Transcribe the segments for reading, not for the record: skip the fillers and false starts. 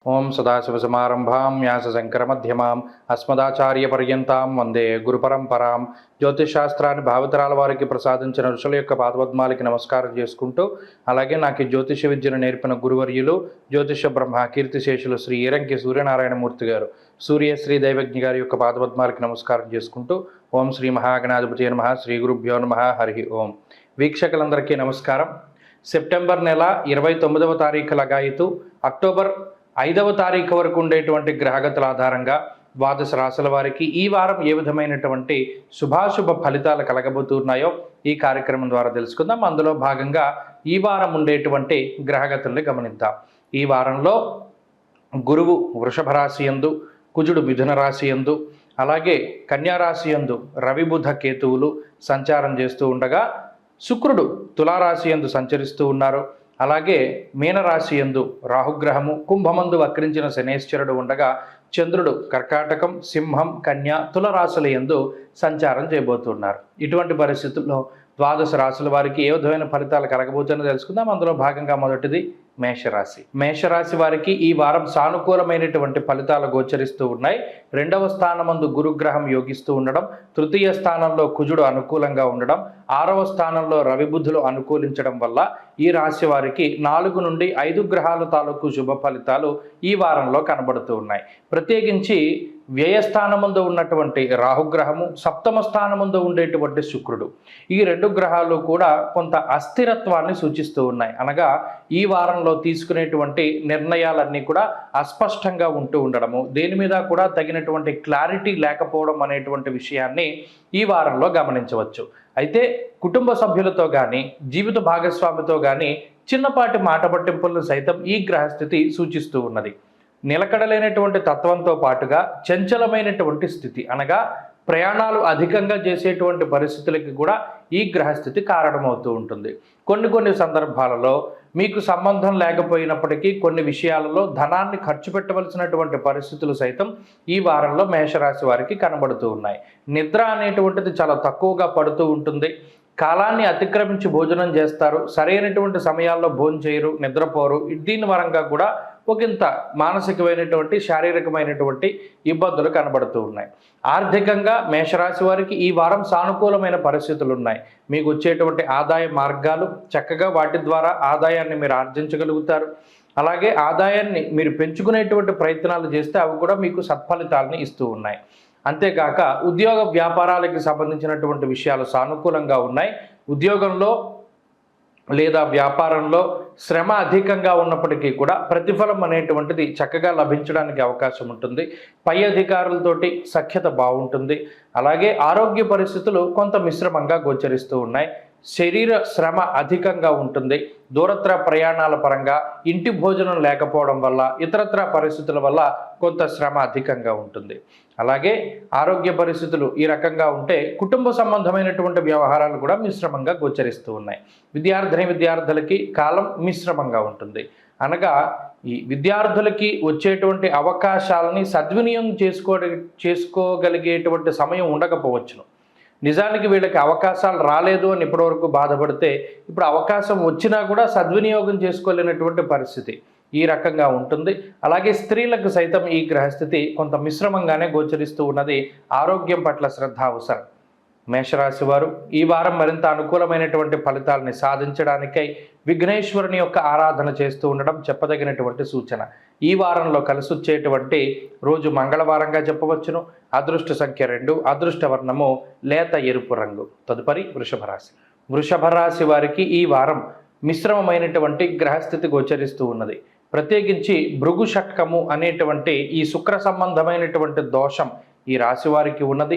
ఓం సదాశివసమారంభాం వ్యాసశంకరమధ్యమాం అస్మదాచార్యపర్యంతాం వందే గురుపరంపరాం. జ్యోతిషశాస్త్రాన్ని భావితరాల వారికి ప్రసాదించిన ఋషుల యొక్క పాదపద్మాలకి నమస్కారం చేసుకుంటూ, అలాగే నాకు జ్యోతిష విద్యను నేర్పిన గురువర్యులు జ్యోతిష బ్రహ్మ కీర్తిశేషులు శ్రీ ఈరంకి సూర్యనారాయణమూర్తి గారు, సూర్యశ్రీ దైవజ్ఞ గారి యొక్క పాదపద్మాలకి నమస్కారం చేసుకుంటూ, ఓం శ్రీ మహాగణాధిపతి నమః, శ్రీ గురుభ్యో నమః, హరి ఓం. వీక్షకులందరికీ నమస్కారం. సెప్టెంబర్ నెల 29వ తారీఖు లగాయితూ అక్టోబర్ 5వ తారీఖు వరకు ఉండేటువంటి గ్రహగతుల ఆధారంగా ద్వాదశ రాశుల వారికి ఈ వారం ఏ విధమైనటువంటి శుభాశుభ ఫలితాలు కలగబోతున్నాయో ఈ కార్యక్రమం ద్వారా తెలుసుకుందాం. అందులో భాగంగా ఈ వారం ఉండేటువంటి గ్రహగతుల్ని గమనిద్దాం. ఈ వారంలో గురువు వృషభ రాశి యందు, కుజుడు మిథున రాశి యందు, అలాగే కన్యా రాశి యందు రవి బుధ కేతువులు సంచారం చేస్తూ ఉండగా, శుక్రుడు తులారాశి యందు సంచరిస్తూ ఉన్నారు. అలాగే మీనరాశి యందు రాహుగ్రహము, కుంభమందు వక్రించిన శనేశ్వరుడు ఉండగా, చంద్రుడు కర్కాటకం, సింహం, కన్య, తులరాశుల యందు సంచారం చేయబోతున్నారు. ఇటువంటి పరిస్థితుల్లో ద్వాదశ రాశుల వారికి ఏ విధమైన ఫలితాలు కలగబోతుందో తెలుసుకుందాం. అందులో భాగంగా మొదటిది మేషరాశి. మేషరాశి వారికి ఈ వారం సానుకూలమైనటువంటి ఫలితాలు గోచరిస్తూ ఉన్నాయి. 2వ స్థానమందు గురుగ్రహం యోగిస్తూ ఉండడం, తృతీయ స్థానంలో కుజుడు అనుకూలంగా ఉండడం, 6వ స్థానంలో రవి బుధులు అనుకూలించడం వల్ల ఈ రాశి వారికి 4 నుండి 5 గ్రహాల తాలూకు శుభ ఫలితాలు ఈ వారంలో కనబడుతూ ఉన్నాయి. ప్రత్యేకించి వ్యయస్థానముందు ఉన్నటువంటి రాహుగ్రహము, 7వ స్థానముందు ఉండేటువంటి శుక్రుడు, ఈ 2 గ్రహాలు కూడా కొంత అస్థిరత్వాన్ని సూచిస్తూ ఉన్నాయి. అనగా ఈ వారంలో తీసుకునేటువంటి నిర్ణయాలన్నీ కూడా అస్పష్టంగా ఉంటూ ఉండడము, దేని మీద కూడా తగినటువంటి క్లారిటీ లేకపోవడం అనేటువంటి విషయాన్ని ఈ వారంలో గమనించవచ్చు. అయితే కుటుంబ సభ్యులతో కానీ, జీవిత భాగస్వామితో కానీ చిన్నపాటి మాట పట్టింపులను సైతం ఈ గ్రహస్థితి సూచిస్తూ ఉన్నది. నిలకడలేనటువంటి తత్వంతో పాటుగా చంచలమైనటువంటి స్థితి, అనగా ప్రయాణాలు అధికంగా చేసేటువంటి పరిస్థితులకి కూడా ఈ గ్రహస్థితి కారణమవుతూ ఉంటుంది. కొన్ని సందర్భాలలో మీకు సంబంధం లేకపోయినప్పటికీ కొన్ని విషయాలలో ధనాన్ని ఖర్చు పెట్టవలసినటువంటి పరిస్థితులు సైతం ఈ వారంలో మేషరాశి వారికి కనబడుతూ ఉన్నాయి. నిద్ర అనేటువంటిది చాలా తక్కువగా పడుతూ ఉంటుంది. కాలాన్ని అతిక్రమించి భోజనం చేస్తారు, సరైనటువంటి సమయాల్లో భోజనం చేయరు, నిద్రపోరు. దీని వరంగా కూడా ఒకంత మానసికమైనటువంటి శారీరకమైనటువంటి ఇబ్బందులు కనబడుతూ ఉన్నాయి. ఆర్థికంగా మేషరాశి వారికి ఈ వారం సానుకూలమైన పరిస్థితులు ఉన్నాయి. మీకు వచ్చేటువంటి ఆదాయ మార్గాలు చక్కగా, వాటి ద్వారా ఆదాయాన్ని మీరు ఆర్జించగలుగుతారు. అలాగే ఆదాయాన్ని మీరు పెంచుకునేటువంటి ప్రయత్నాలు చేస్తే అవి కూడా మీకు సత్ఫలితాలని ఇస్తూ ఉన్నాయి. అంతేకాక ఉద్యోగ వ్యాపారాలకు సంబంధించినటువంటి విషయాలు సానుకూలంగా ఉన్నాయి. ఉద్యోగంలో లేదా వ్యాపారంలో శ్రమ అధికంగా ఉన్నప్పటికీ కూడా ప్రతిఫలం అనేటువంటిది చక్కగా లభించడానికి అవకాశం ఉంటుంది. పై అధికారులతోటి సఖ్యత బాగుంటుంది. అలాగే ఆరోగ్య పరిస్థితులు కొంత మిశ్రమంగా గోచరిస్తూ ఉన్నాయి. శరీర శ్రమ అధికంగా ఉంటుంది. దూరత్ర ప్రయాణాల పరంగా, ఇంటి భోజనం లేకపోవడం వల్ల, ఇతరత్ర పరిస్థితుల వల్ల కొంత శ్రమ అధికంగా ఉంటుంది. అలాగే ఆరోగ్య పరిస్థితులు ఈ రకంగా ఉంటే కుటుంబ సంబంధమైనటువంటి వ్యవహారాలు కూడా మిశ్రమంగా గోచరిస్తూ ఉన్నాయి. విద్యార్థులకి కాలం మిశ్రమంగా ఉంటుంది. అనగా ఈ విద్యార్థులకి వచ్చేటువంటి అవకాశాలని సద్వినియోగం చేసుకోగలిగేటువంటి సమయం ఉండకపోవచ్చును. నిజానికి వీళ్ళకి అవకాశాలు రాలేదు అని ఇప్పటివరకు బాధపడితే, ఇప్పుడు అవకాశం వచ్చినా కూడా సద్వినియోగం చేసుకోలేనటువంటి పరిస్థితి ఈ రకంగా ఉంటుంది. అలాగే స్త్రీలకు సైతం ఈ గ్రహస్థితి కొంత మిశ్రమంగానే గోచరిస్తూ ఉన్నది. ఆరోగ్యం పట్ల శ్రద్ధ అవసరం. మేషరాశి వారు ఈ వారం మరింత అనుకూలమైనటువంటి ఫలితాలని సాధించడానికై విఘ్నేశ్వరుని యొక్క ఆరాధన చేస్తూ ఉండడం చెప్పదగినటువంటి సూచన. ఈ వారంలో కలిసి వచ్చేటువంటి రోజు మంగళవారంగా చెప్పవచ్చును. అదృష్ట సంఖ్య 2, అదృష్ట వర్ణము లేత ఎరుపు రంగు. తదుపరి వృషభ రాశి. వృషభ రాశి వారికి ఈ వారం మిశ్రమమైనటువంటి గ్రహస్థితి గోచరిస్తూ ఉన్నది. ప్రత్యేకించి భృగు షట్కము అనేటువంటి ఈ శుక్ర సంబంధమైనటువంటి దోషం ఈ రాశి వారికి ఉన్నది.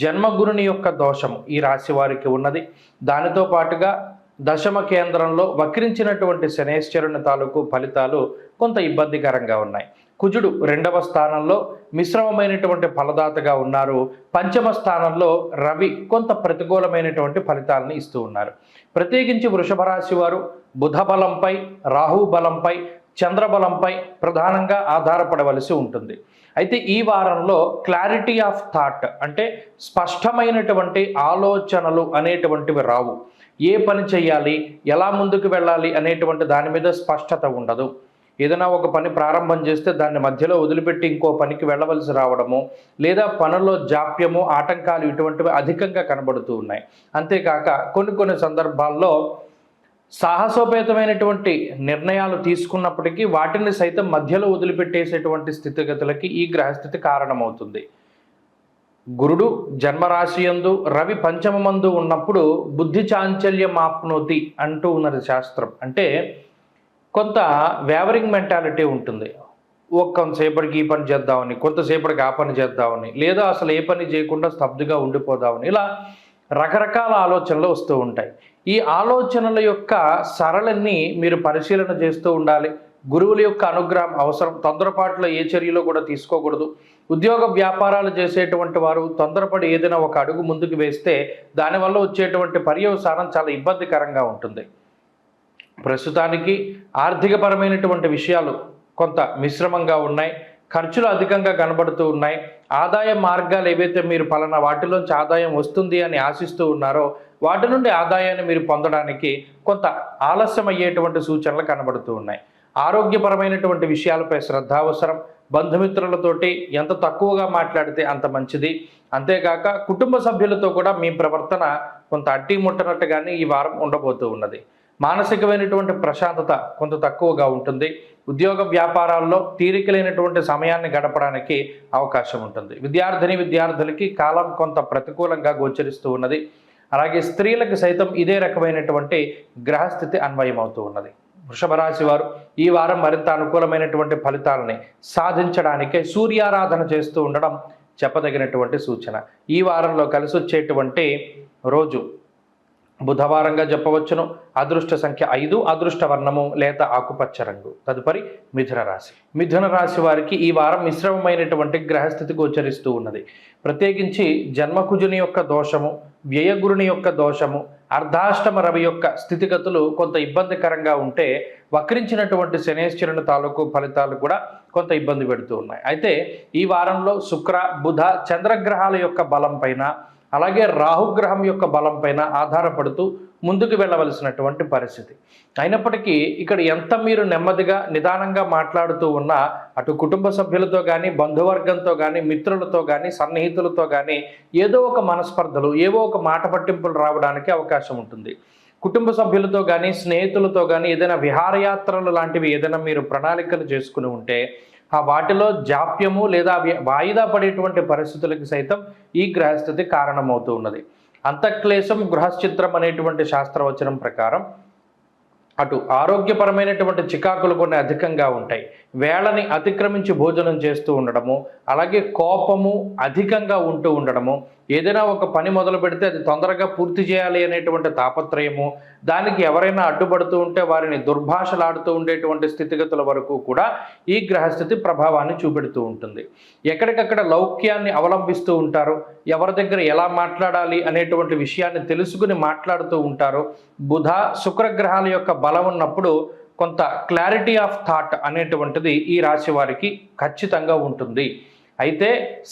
జన్మగురుని యొక్క దోషము ఈ రాశి వారికి ఉన్నది. దానితో పాటుగా దశమ కేంద్రంలో వక్రించినటువంటి శనేశ్వరుని తాలూకు ఫలితాలు కొంత ఇబ్బందికరంగా ఉన్నాయి. కుజుడు 2వ స్థానంలో మిశ్రమమైనటువంటి ఫలదాతగా ఉన్నారు. 5వ స్థానంలో రవి కొంత ప్రతికూలమైనటువంటి ఫలితాలను ఇస్తూ ఉన్నారు. ప్రత్యేకించి వృషభ రాశి వారు బుధ బలంపై, రాహు బలంపై, చంద్రబలంపై ప్రధానంగా ఆధారపడవలసి ఉంటుంది. అయితే ఈ వారంలో క్లారిటీ ఆఫ్ థాట్, అంటే స్పష్టమైనటువంటి ఆలోచనలు అనేటువంటివి రావు. ఏ పని చేయాలి, ఎలా ముందుకు వెళ్ళాలి అనేటువంటి దాని మీద స్పష్టత ఉండదు. ఏదైనా ఒక పని ప్రారంభం చేస్తే దాన్ని మధ్యలో వదిలిపెట్టి ఇంకో పనికి వెళ్ళవలసి రావడము, లేదా పనుల్లో జాప్యము, ఆటంకాలు ఇటువంటివి అధికంగా కనబడుతూ ఉన్నాయి. అంతేకాక కొన్ని సందర్భాల్లో సాహసోపేతమైనటువంటి నిర్ణయాలు తీసుకున్నప్పటికీ వాటిని సైతం మధ్యలో వదిలిపెట్టేసేటువంటి స్థితిగతులకి ఈ గ్రహస్థితి కారణమవుతుంది. గురుడు జన్మరాశియందు, రవి పంచమమందు ఉన్నప్పుడు బుద్ధి చాంచల్యమాప్నోతి అంటూ ఉన్నది శాస్త్రం. అంటే కొంత వేవరింగ్ మెంటాలిటీ ఉంటుంది. కొంతసేపటికి ఈ పని చేద్దామని, కొంతసేపటికి ఆ పని చేద్దామని, లేదా అసలు ఏ పని చేయకుండా స్తబ్దుగా ఉండిపోదామని, ఇలా రకరకాల ఆలోచనలు వస్తూ ఉంటాయి. ఈ ఆలోచనల యొక్క సరళిని మీరు పరిశీలన చేస్తూ ఉండాలి. గురువుల యొక్క అనుగ్రహం అవసరం. తొందరపాటులో ఏ చర్యలో కూడా తీసుకోకూడదు. ఉద్యోగ వ్యాపారాలు చేసేటువంటి వారు తొందరపడి ఏదైనా ఒక అడుగు ముందుకు వేస్తే దానివల్ల వచ్చేటువంటి పర్యవసానం చాలా ఇబ్బందికరంగా ఉంటుంది. ప్రస్తుతానికి ఆర్థికపరమైనటువంటి విషయాలు కొంత మిశ్రమంగా ఉన్నాయి. ఖర్చులు అధికంగా కనబడుతూ ఉన్నాయి. ఆదాయ మార్గాలు ఏవైతే మీరు పలానా వాటిలోంచి ఆదాయం వస్తుంది అని ఆశిస్తూ ఉన్నారో వాటి నుండి ఆదాయాన్ని మీరు పొందడానికి కొంత ఆలస్యం అయ్యేటువంటి సూచనలు కనబడుతూ ఉన్నాయి. ఆరోగ్యపరమైనటువంటి విషయాలపై శ్రద్ధ అవసరం. బంధుమిత్రులతోటి ఎంత తక్కువగా మాట్లాడితే అంత మంచిది. అంతేకాక కుటుంబ సభ్యులతో కూడా మీ ప్రవర్తన కొంత అట్టి ముట్టనట్టుగానే ఈ వారం ఉండబోతూ ఉన్నది. మానసికమైనటువంటి ప్రశాంతత కొంత తక్కువగా ఉంటుంది. ఉద్యోగ వ్యాపారాల్లో తీరికలైనటువంటి సమయాన్ని గడపడానికి అవకాశం ఉంటుంది. విద్యార్థులకి కాలం కొంత ప్రతికూలంగా గోచరిస్తూ ఉన్నది. అలాగే స్త్రీలకు సైతం ఇదే రకమైనటువంటి గ్రహస్థితి అన్వయమవుతూ ఉన్నది. వృషభ రాశి వారు ఈ వారం మరింత అనుకూలమైనటువంటి ఫలితాలని సాధించడానికే సూర్యారాధన చేస్తూ ఉండడం చెప్పదగినటువంటి సూచన. ఈ వారంలో కలిసి వచ్చేటువంటి రోజు బుధవారంగా చెప్పవచ్చును. అదృష్ట సంఖ్య 5, అదృష్ట వర్ణము లేత ఆకుపచ్చ రంగు. తదుపరి మిథున రాశి. మిథున రాశి వారికి ఈ వారం మిశ్రమమైనటువంటి గ్రహస్థితి గోచరిస్తూ ఉన్నది. ప్రత్యేకించి జన్మకుజుని యొక్క దోషము, వ్యయగురుని యొక్క దోషము, అర్ధాష్టమ రవి యొక్క స్థితిగతులు కొంత ఇబ్బందికరంగా ఉంటే వక్రించినటువంటి శనేశ్వరుని తాలూకు ఫలితాలు కూడా కొంత ఇబ్బంది పెడుతూ ఉన్నాయి. అయితే ఈ వారంలో శుక్ర, బుధ, చంద్రగ్రహాల యొక్క బలం పైన, అలాగే రాహుగ్రహం యొక్క బలం పైన ఆధారపడుతూ ముందుకు వెళ్ళవలసినటువంటి పరిస్థితి. అయినప్పటికీ ఇక్కడ ఎంత మీరు నెమ్మదిగా నిదానంగా మాట్లాడుతూ ఉన్నా అటు కుటుంబ సభ్యులతో కానీ, బంధువర్గంతో కానీ, మిత్రులతో కానీ, సన్నిహితులతో కానీ ఏదో ఒక మనస్పర్ధలు, ఏవో ఒక మాట పట్టింపులు రావడానికి అవకాశం ఉంటుంది. కుటుంబ సభ్యులతో కానీ, స్నేహితులతో కానీ ఏదైనా విహారయాత్రలు లాంటివి ఏదైనా మీరు ప్రణాళికలు చేసుకుని ఉంటే ఆ వాటిలో జాప్యము లేదా వాయిదా పడేటువంటి పరిస్థితులకు సైతం ఈ గ్రహస్థితి కారణమవుతూ ఉన్నది. అంతఃక్లేశం గృహశ్చిత్రం అనేటువంటి శాస్త్రవచనం ప్రకారం అటు ఆరోగ్యపరమైనటువంటి చికాకులు కొన్ని అధికంగా ఉంటాయి. వేళని అతిక్రమించి భోజనం చేస్తూ ఉండడము, అలాగే కోపము అధికంగా ఉంటూ ఉండడము, ఏదైనా ఒక పని మొదలు పెడితే అది తొందరగా పూర్తి చేయాలి అనేటువంటి తాపత్రయము, దానికి ఎవరైనా అడ్డుపడుతూ ఉంటే వారిని దుర్భాషలాడుతూ ఉండేటువంటి స్థితిగతుల వరకు కూడా ఈ గ్రహస్థితి ప్రభావాన్ని చూపెడుతూ ఉంటుంది. ఎక్కడికక్కడ లౌక్యాన్ని అవలంబిస్తూ ఉంటారు. ఎవరి దగ్గర ఎలా మాట్లాడాలి అనేటువంటి విషయాన్ని తెలుసుకుని మాట్లాడుతూ ఉంటారు. బుధ, శుక్రగ్రహాల యొక్క బలం ఉన్నప్పుడు కొంత క్లారిటీ ఆఫ్ థాట్ అనేటువంటిది ఈ రాశి వారికి ఖచ్చితంగా ఉంటుంది. అయితే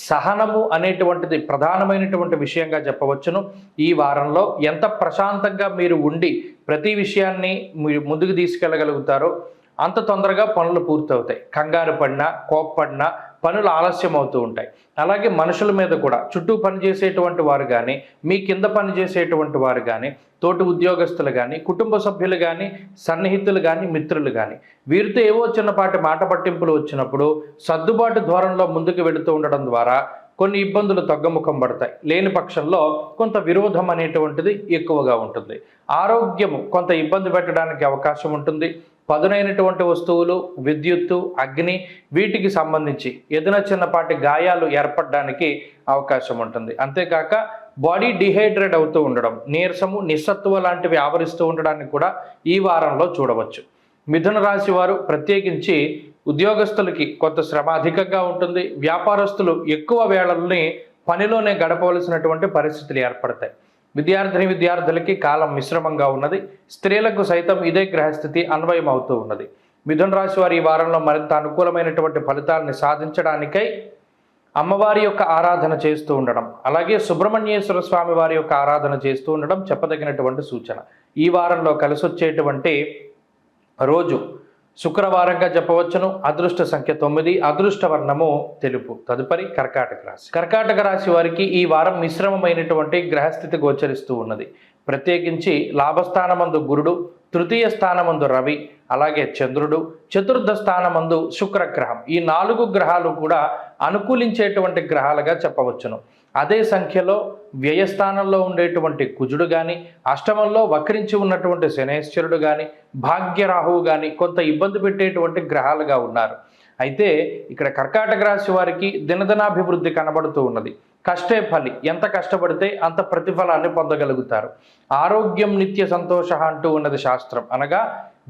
సహనము అనేటువంటిది ప్రధానమైనటువంటి విషయంగా చెప్పవచ్చును. ఈ వారంలో ఎంత ప్రశాంతంగా మీరు ఉండి ప్రతి విషయాన్ని మీరు ముందుకు తీసుకెళ్ళగలుగుతారో అంత తొందరగా పనులు పూర్తవుతాయి. కంగారు పడినా, కోప్పడినా పనులు ఆలస్యం అవుతూ ఉంటాయి. అలాగే మనుషుల మీద కూడా చుట్టూ పనిచేసేటువంటి వారు కానీ, మీ కింద పనిచేసేటువంటి వారు కానీ, తోటి ఉద్యోగస్తులు కానీ, కుటుంబ సభ్యులు కానీ, సన్నిహితులు కానీ, మిత్రులు కానీ వీరితో ఏవో చిన్నపాటి మాట పట్టింపులు వచ్చినప్పుడు సర్దుబాటు ధోరణిలో ముందుకు వెళుతూ ఉండడం ద్వారా కొన్ని ఇబ్బందులు తగ్గుముఖం పడతాయి. లేని పక్షంలో కొంత విరోధం అనేటువంటిది ఎక్కువగా ఉంటుంది. ఆరోగ్యము కొంత ఇబ్బంది పెట్టడానికి అవకాశం ఉంటుంది. పదునైనటువంటి వస్తువులు, విద్యుత్తు, అగ్ని వీటికి సంబంధించి ఏదైనా చిన్నపాటి గాయాలు ఏర్పడడానికి అవకాశం ఉంటుంది. అంతేకాక బాడీ డిహైడ్రేట్ అవుతూ ఉండడం, నీరసము, నిస్సత్తువ లాంటివి ఆవరిస్తూ ఉండడానికి కూడా ఈ వారంలో చూడవచ్చు. మిథున రాశి వారు ప్రత్యేకించి ఉద్యోగస్తులకి కొంత శ్రమ అధికంగా ఉంటుంది. వ్యాపారస్తులు ఎక్కువ వేళల్ని పనిలోనే గడపవలసినటువంటి పరిస్థితులు ఏర్పడతాయి. విద్యార్థులకి కాలం మిశ్రమంగా ఉన్నది. స్త్రీలకు సైతం ఇదే గ్రహస్థితి అన్వయం అవుతూ ఉన్నది. మిథున రాశి వారి ఈ వారంలో మరింత అనుకూలమైనటువంటి ఫలితాలని సాధించడానికై అమ్మవారి యొక్క ఆరాధన చేస్తూ ఉండడం, అలాగే సుబ్రహ్మణ్యేశ్వర స్వామి వారి యొక్క ఆరాధన చేస్తూ ఉండడం చెప్పదగినటువంటి సూచన. ఈ వారంలో కలిసి వచ్చేటువంటి రోజు శుక్రవారంగా చెప్పవచ్చును. అదృష్ట సంఖ్య 9, అదృష్ట వర్ణము తెలుపు. తదుపరి కర్కాటక రాశి. కర్కాటక రాశి వారికి ఈ వారం మిశ్రమమైనటువంటి గ్రహస్థితి గోచరిస్తూ ఉన్నది. ప్రత్యేకించి లాభస్థానమందు గురుడు, తృతీయ స్థానమందు రవి, అలాగే చంద్రుడు, చతుర్థ స్థానమందు శుక్రగ్రహం. ఈ 4 గ్రహాలు కూడా అనుకూలించేటువంటి గ్రహాలుగా చెప్పవచ్చును. అదే సంఖ్యలో వ్యయస్థానంలో ఉండేటువంటి కుజుడు కానీ, అష్టమంలో వక్రించి ఉన్నటువంటి శనేశ్వరుడు కానీ, భాగ్యరాహువు కానీ కొంత ఇబ్బంది పెట్టేటువంటి గ్రహాలుగా ఉన్నారు. అయితే ఇక్కడ కర్కాటక రాశి వారికి దినదినాభివృద్ధి కనబడుతూ ఉన్నది. కష్టే ఫలి, ఎంత కష్టపడితే అంత ప్రతిఫలాన్ని పొందగలుగుతారు. ఆరోగ్యం నిత్య సంతోష అంటూ ఉన్నది శాస్త్రం. అనగా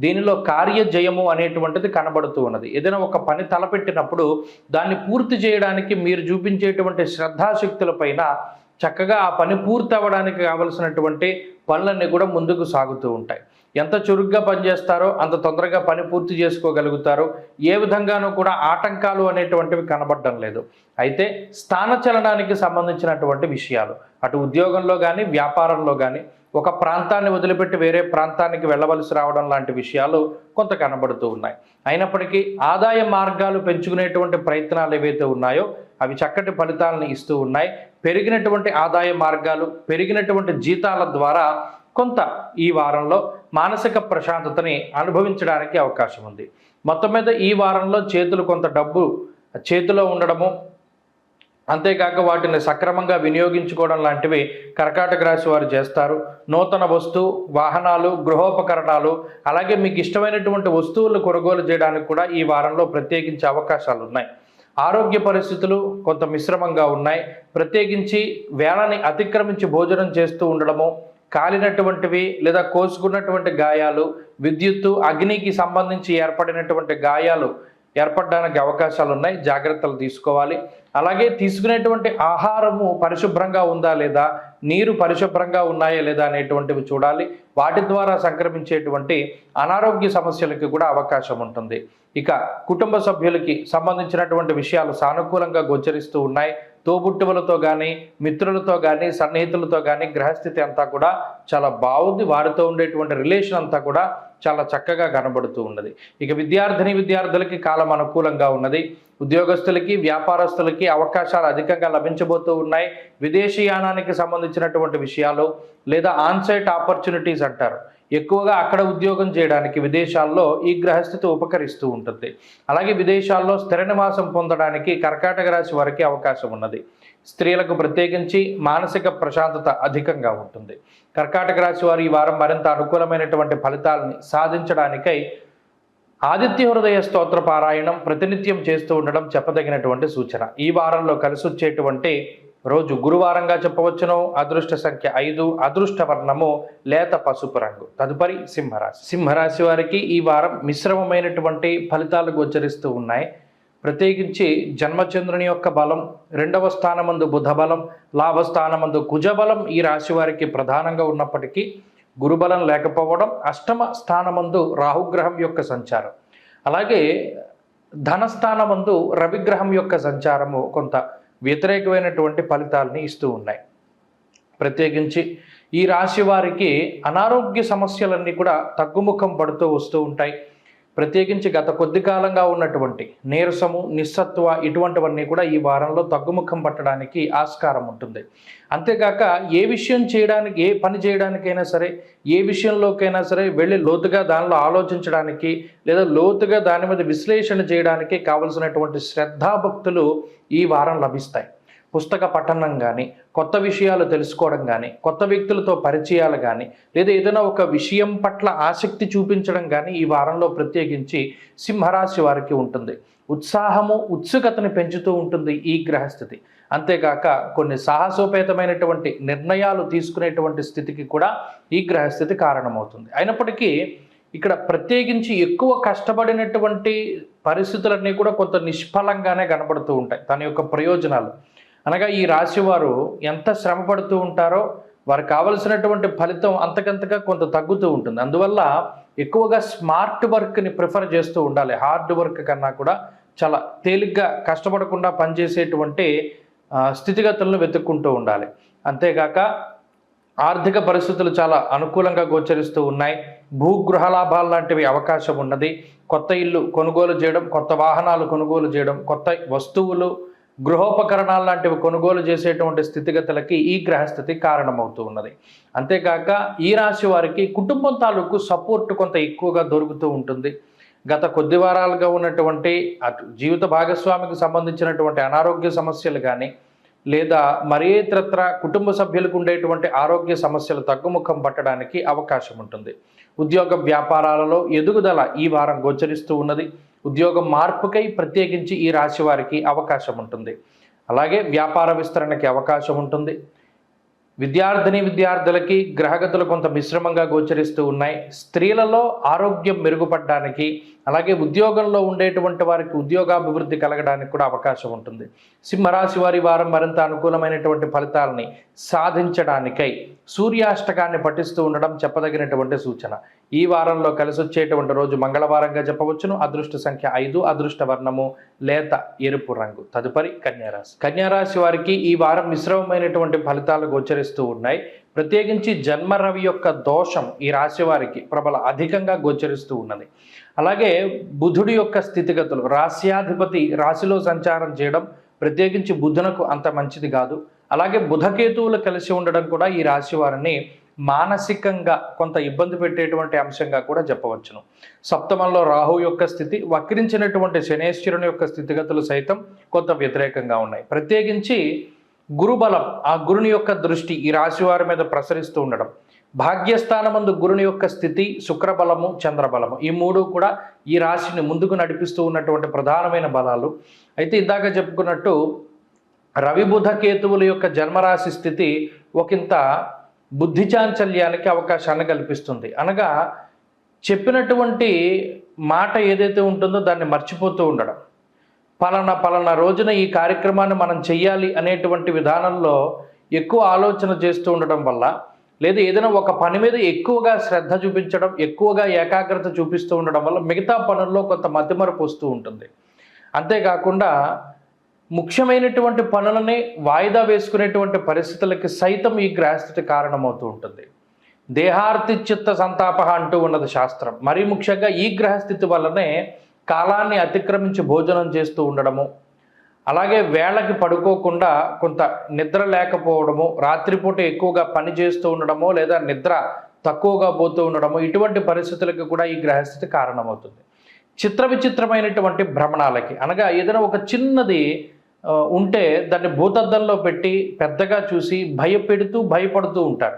దీనిలో కార్యజయము అనేటువంటిది కనబడుతూ ఉన్నది. ఏదైనా ఒక పని తలపెట్టినప్పుడు దాన్ని పూర్తి చేయడానికి మీరు చూపించేటువంటి శ్రద్ధాశక్తులపైన చక్కగా ఆ పని పూర్తి అవ్వడానికి కావలసినటువంటి పనులన్నీ కూడా ముందుకు సాగుతూ ఉంటాయి. ఎంత చురుగ్గా పనిచేస్తారో అంత తొందరగా పని పూర్తి చేసుకోగలుగుతారు. ఏ విధంగానూ కూడా ఆటంకాలు అనేటువంటివి కనబడడం లేదు. అయితే స్థానచలనానికి సంబంధించినటువంటి విషయాలు అటు ఉద్యోగంలో కానీ వ్యాపారంలో కానీ ఒక ప్రాంతాన్ని వదిలిపెట్టి వేరే ప్రాంతానికి వెళ్ళవలసి రావడం లాంటి విషయాలు కొంత కనబడుతూ ఉన్నాయి. అయినప్పటికీ ఆదాయ మార్గాలు పెంచుకునేటువంటి ప్రయత్నాలు ఏవైతే ఉన్నాయో అవి చక్కటి ఫలితాలను ఇస్తూ ఉన్నాయి. పెరిగినటువంటి ఆదాయ మార్గాలు, పెరిగినటువంటి జీతాల ద్వారా కొంత ఈ వారంలో మానసిక ప్రశాంతతని అనుభవించడానికి అవకాశం ఉంది. మొత్తం మీద ఈ వారంలో కొంత డబ్బు చేతిలో ఉండడము, అంతేకాక వాటిని సక్రమంగా వినియోగించుకోవడం లాంటివి కర్కాటక రాశి వారు చేస్తారు. నూతన వాహనాలు, గృహోపకరణాలు, అలాగే మీకు ఇష్టమైనటువంటి వస్తువులు కొనుగోలు చేయడానికి కూడా ఈ వారంలో ప్రత్యేకించి అవకాశాలు ఉన్నాయి. ఆరోగ్య పరిస్థితులు కొంత మిశ్రమంగా ఉన్నాయి. ప్రత్యేకించి వేళని అతిక్రమించి భోజనం చేస్తూ ఉండడము, కాలినటువంటివి లేదా కోసుకున్నటువంటి గాయాలు, విద్యుత్తు అగ్నికి సంబంధించి ఏర్పడినటువంటి గాయాలు ఏర్పడడానికి అవకాశాలు ఉన్నాయి. జాగ్రత్తలు తీసుకోవాలి. అలాగే తీసుకునేటువంటి ఆహారము పరిశుభ్రంగా ఉందా లేదా, నీరు పరిశుభ్రంగా ఉన్నాయా లేదా అనేటువంటివి చూడాలి. వాటి ద్వారా సంక్రమించేటువంటి అనారోగ్య సమస్యలకి కూడా అవకాశం ఉంటుంది. ఇక కుటుంబ సభ్యులకి సంబంధించినటువంటి విషయాలు సానుకూలంగా గోచరిస్తూ ఉన్నాయి. తోబుట్టువులతో కానీ, మిత్రులతో కానీ, సన్నిహితులతో కానీ గ్రహస్థితి అంతా కూడా చాలా బాగుంది. వారితో ఉండేటువంటి రిలేషన్ అంతా కూడా చాలా చక్కగా కనబడుతూ ఉన్నది. ఇక విద్యార్థులకి కాలం అనుకూలంగా ఉన్నది. ఉద్యోగస్తులకి, వ్యాపారస్తులకి అవకాశాలు అధికంగా లభించబోతూ ఉన్నాయి. విదేశీయానానికి సంబంధించినటువంటి విషయాలు లేదా ఆన్సైట్ ఆపర్చునిటీస్ అంటారు, ఎక్కువగా అక్కడ ఉద్యోగం చేయడానికి విదేశాల్లో ఈ గ్రహస్థితి ఉపకరిస్తూ ఉంటుంది. అలాగే విదేశాల్లో స్థిర నివాసం పొందడానికి కర్కాటక రాశి వారికి అవకాశం ఉన్నది. స్త్రీలకు ప్రత్యేకించి మానసిక ప్రశాంతత అధికంగా ఉంటుంది. కర్కాటక రాశి వారు ఈ వారం మరింత అనుకూలమైనటువంటి ఫలితాలని సాధించడానికై ఆదిత్య హృదయ స్తోత్ర పారాయణం ప్రతినిత్యం చేస్తూ ఉండడం చెప్పదగినటువంటి సూచన. ఈ వారంలో కలిసి వచ్చేటువంటి రోజు గురువారంగా చెప్పవచ్చును. అదృష్ట సంఖ్య 5, అదృష్ట వర్ణము లేత పసుపు రంగు. తదుపరి సింహరాశి. సింహరాశి వారికి ఈ వారం మిశ్రమమైనటువంటి ఫలితాలు గోచరిస్తూ ఉన్నాయి. ప్రత్యేకించి జన్మచంద్రుని యొక్క బలం, 2వ స్థానమందు బుధ బలం, లాభస్థానమందు కుజబలం ఈ రాశి వారికి ప్రధానంగా ఉన్నప్పటికీ గురుబలం లేకపోవడం, అష్టమ స్థానమందు రాహుగ్రహం యొక్క సంచారం, అలాగే ధనస్థానమందు రవిగ్రహం యొక్క సంచారము కొంత వ్యతిరేకమైనటువంటి ఫలితాలని ఇస్తూ ఉన్నాయి. ప్రత్యేకించి ఈ రాశి వారికి అనారోగ్య సమస్యలన్నీ కూడా తగ్గుముఖం పడుతూ వస్తూ ఉంటాయి. ప్రత్యేకించి గత కొద్ది కాలంగా ఉన్నటువంటి నీరసము, నిస్సత్వ ఇటువంటివన్నీ కూడా ఈ వారంలో తగ్గుముఖం పట్టడానికి ఆస్కారం ఉంటుంది. అంతేకాక ఏ విషయం చేయడానికి, ఏ పని చేయడానికైనా సరే, ఏ విషయంలోకైనా సరే వెళ్ళి లోతుగా దానిలో ఆలోచించడానికి లేదా లోతుగా దాని మీద విశ్లేషణ చేయడానికి కావలసినటువంటి శ్రద్ధాభక్తులు ఈ వారం లభిస్తాయి. పుస్తక పఠనం కానీ, కొత్త విషయాలు తెలుసుకోవడం కానీ, కొత్త వ్యక్తులతో పరిచయాలు కానీ, లేదా ఏదైనా ఒక విషయం పట్ల ఆసక్తి చూపించడం కానీ ఈ వారంలో ప్రత్యేకించి సింహరాశి వారికి ఉంటుంది. ఉత్సాహము, ఉత్సుకతని పెంచుతూ ఉంటుంది ఈ గ్రహస్థితి. అంతేకాక కొన్ని సాహసోపేతమైనటువంటి నిర్ణయాలు తీసుకునేటువంటి స్థితికి కూడా ఈ గ్రహస్థితి కారణమవుతుంది. అయినప్పటికీ ఇక్కడ ప్రత్యేకించి ఎక్కువ కష్టపడినటువంటి పరిస్థితులన్నీ కూడా కొంత నిష్ఫలంగానే కనబడుతూ ఉంటాయి. తన యొక్క ప్రయోజనాలు అనగా ఈ రాశి వారు ఎంత శ్రమ పడుతూ ఉంటారో వారికి కావలసినటువంటి ఫలితం అంతకంతగా కొంత తగ్గుతూ ఉంటుంది. అందువల్ల ఎక్కువగా స్మార్ట్ వర్క్ని ప్రిఫర్ చేస్తూ ఉండాలి. హార్డ్ వర్క్ కన్నా కూడా చాలా తేలిగ్గా కష్టపడకుండా పనిచేసేటువంటి స్థితిగతులను వెతుక్కుంటూ ఉండాలి. అంతేకాక ఆర్థిక పరిస్థితులు చాలా అనుకూలంగా గోచరిస్తూ ఉన్నాయి. భూగృహ లాభాలు లాంటివి అవకాశం ఉన్నది. కొత్త ఇల్లు కొనుగోలు చేయడం, కొత్త వాహనాలు కొనుగోలు చేయడం, కొత్త వస్తువులు, గృహోపకరణాలు లాంటివి కొనుగోలు చేసేటువంటి స్థితిగతులకి ఈ గ్రహస్థితి కారణమవుతూ ఉన్నది. అంతేకాక ఈ రాశి వారికి కుటుంబం తాలూకు సపోర్ట్ కొంత ఎక్కువగా దొరుకుతూ ఉంటుంది. గత కొద్ది వారాలుగా ఉన్నటువంటి అటు జీవిత భాగస్వామికి సంబంధించినటువంటి అనారోగ్య సమస్యలు కానీ, లేదా మరే ఇతరత్ర కుటుంబ సభ్యులకు ఉండేటువంటి ఆరోగ్య సమస్యలు తగ్గుముఖం పట్టడానికి అవకాశం ఉంటుంది. ఉద్యోగ వ్యాపారాలలో ఎదుగుదల ఈ వారం గోచరిస్తూ ఉన్నది. ఉద్యోగం మార్పుకై ప్రత్యేకించి ఈ రాశి వారికి అవకాశం ఉంటుంది. అలాగే వ్యాపార విస్తరణకి అవకాశం ఉంటుంది. విద్యార్థులకి గ్రహగతులు కొంత మిశ్రమంగా గోచరిస్తూ ఉన్నాయి. స్త్రీలలో ఆరోగ్యం మెరుగుపడడానికి, అలాగే ఉద్యోగంలో ఉండేటువంటి వారికి ఉద్యోగాభివృద్ధి కలగడానికి కూడా అవకాశం ఉంటుంది. సింహరాశి వారి వారం మరింత అనుకూలమైనటువంటి ఫలితాలని సాధించడానికై సూర్యాష్టకాన్ని పఠిస్తూ ఉండడం చెప్పదగినటువంటి సూచన. ఈ వారంలో కలిసి వచ్చేటువంటి రోజు మంగళవారంగా చెప్పవచ్చును. అదృష్ట సంఖ్య 5, అదృష్ట వర్ణము లేత ఎరుపు రంగు. తదుపరి కన్యారాశి. కన్యారాశి వారికి ఈ వారం మిశ్రమమైనటువంటి ఫలితాలు గోచరిస్తూ ఉన్నాయి. ప్రత్యేకించి జన్మ రవి యొక్క దోషం ఈ రాశి వారికి ప్రబల అధికంగా గోచరిస్తూ ఉన్నది. అలాగే బుధుడి యొక్క స్థితిగతులు, రాశ్యాధిపతి రాశిలో సంచారం చేయడం ప్రత్యేకించి బుధునకు అంత మంచిది కాదు. అలాగే బుధకేతువులు కలిసి ఉండడం కూడా ఈ రాశి వారిని మానసికంగా కొంత ఇబ్బంది పెట్టేటువంటి అంశంగా కూడా చెప్పవచ్చును. సప్తమంలో రాహు యొక్క స్థితి, వక్రించినటువంటి శనేశ్వరుని యొక్క స్థితిగతులు సైతం కొంత వ్యతిరేకంగా ఉన్నాయి. ప్రత్యేకించి గురుబలం, ఆ గురుని యొక్క దృష్టి ఈ రాశి వారి మీద ప్రసరిస్తూ ఉండడం, భాగ్యస్థానమందు గురుని యొక్క స్థితి, శుక్రబలము, చంద్రబలము, ఈ మూడు కూడా ఈ రాశిని ముందుకు నడిపిస్తూ ఉన్నటువంటి ప్రధానమైన బలాలు. అయితే ఇందాక చెప్పుకున్నట్టు రవి బుధ కేతువుల యొక్క జన్మరాశి స్థితి ఒకంత బుద్ధి చాంచల్యానికి అవకాశాన్ని కల్పిస్తుంది. అనగా చెప్పినటువంటి మాట ఏదైతే ఉంటుందో దాన్ని మర్చిపోతూ ఉండడం, పలానా రోజున ఈ కార్యక్రమాన్ని మనం చెయ్యాలి అనేటువంటి విధానంలో ఎక్కువ ఆలోచన చేస్తూ ఉండడం వల్ల, లేదా ఏదైనా ఒక పని మీద ఎక్కువగా శ్రద్ధ చూపించడం, ఎక్కువగా ఏకాగ్రత చూపిస్తూ ఉండడం వల్ల మిగతా పనుల్లో కొంత మతిమరుపు వస్తూ ఉంటుంది. అంతేకాకుండా ముఖ్యమైనటువంటి పనులని వాయిదా వేసుకునేటువంటి పరిస్థితులకి సైతం ఈ గ్రహస్థితి కారణమవుతూ ఉంటుంది. దేహార్తి చిత్త సంతాప అంటూ ఉన్నది శాస్త్రం. మరీ ముఖ్యంగా ఈ గ్రహస్థితి వల్లనే కాలాన్ని అతిక్రమించి భోజనం చేస్తూ ఉండడము, అలాగే వేళకి పడుకోకుండా కొంత నిద్ర లేకపోవడము, రాత్రిపూట ఎక్కువగా పని చేస్తూ ఉండడము, లేదా నిద్ర తక్కువగా పోతూ ఉండడము, ఇటువంటి పరిస్థితులకు కూడా ఈ గ్రహస్థితి కారణమవుతుంది. చిత్ర విచిత్రమైనటువంటి భ్రమణాలకి, అనగా ఏదైనా ఒక చిన్నది ఉంటే దాన్ని భూతద్దంలో పెట్టి పెద్దగా చూసి భయపడుతూ ఉంటారు.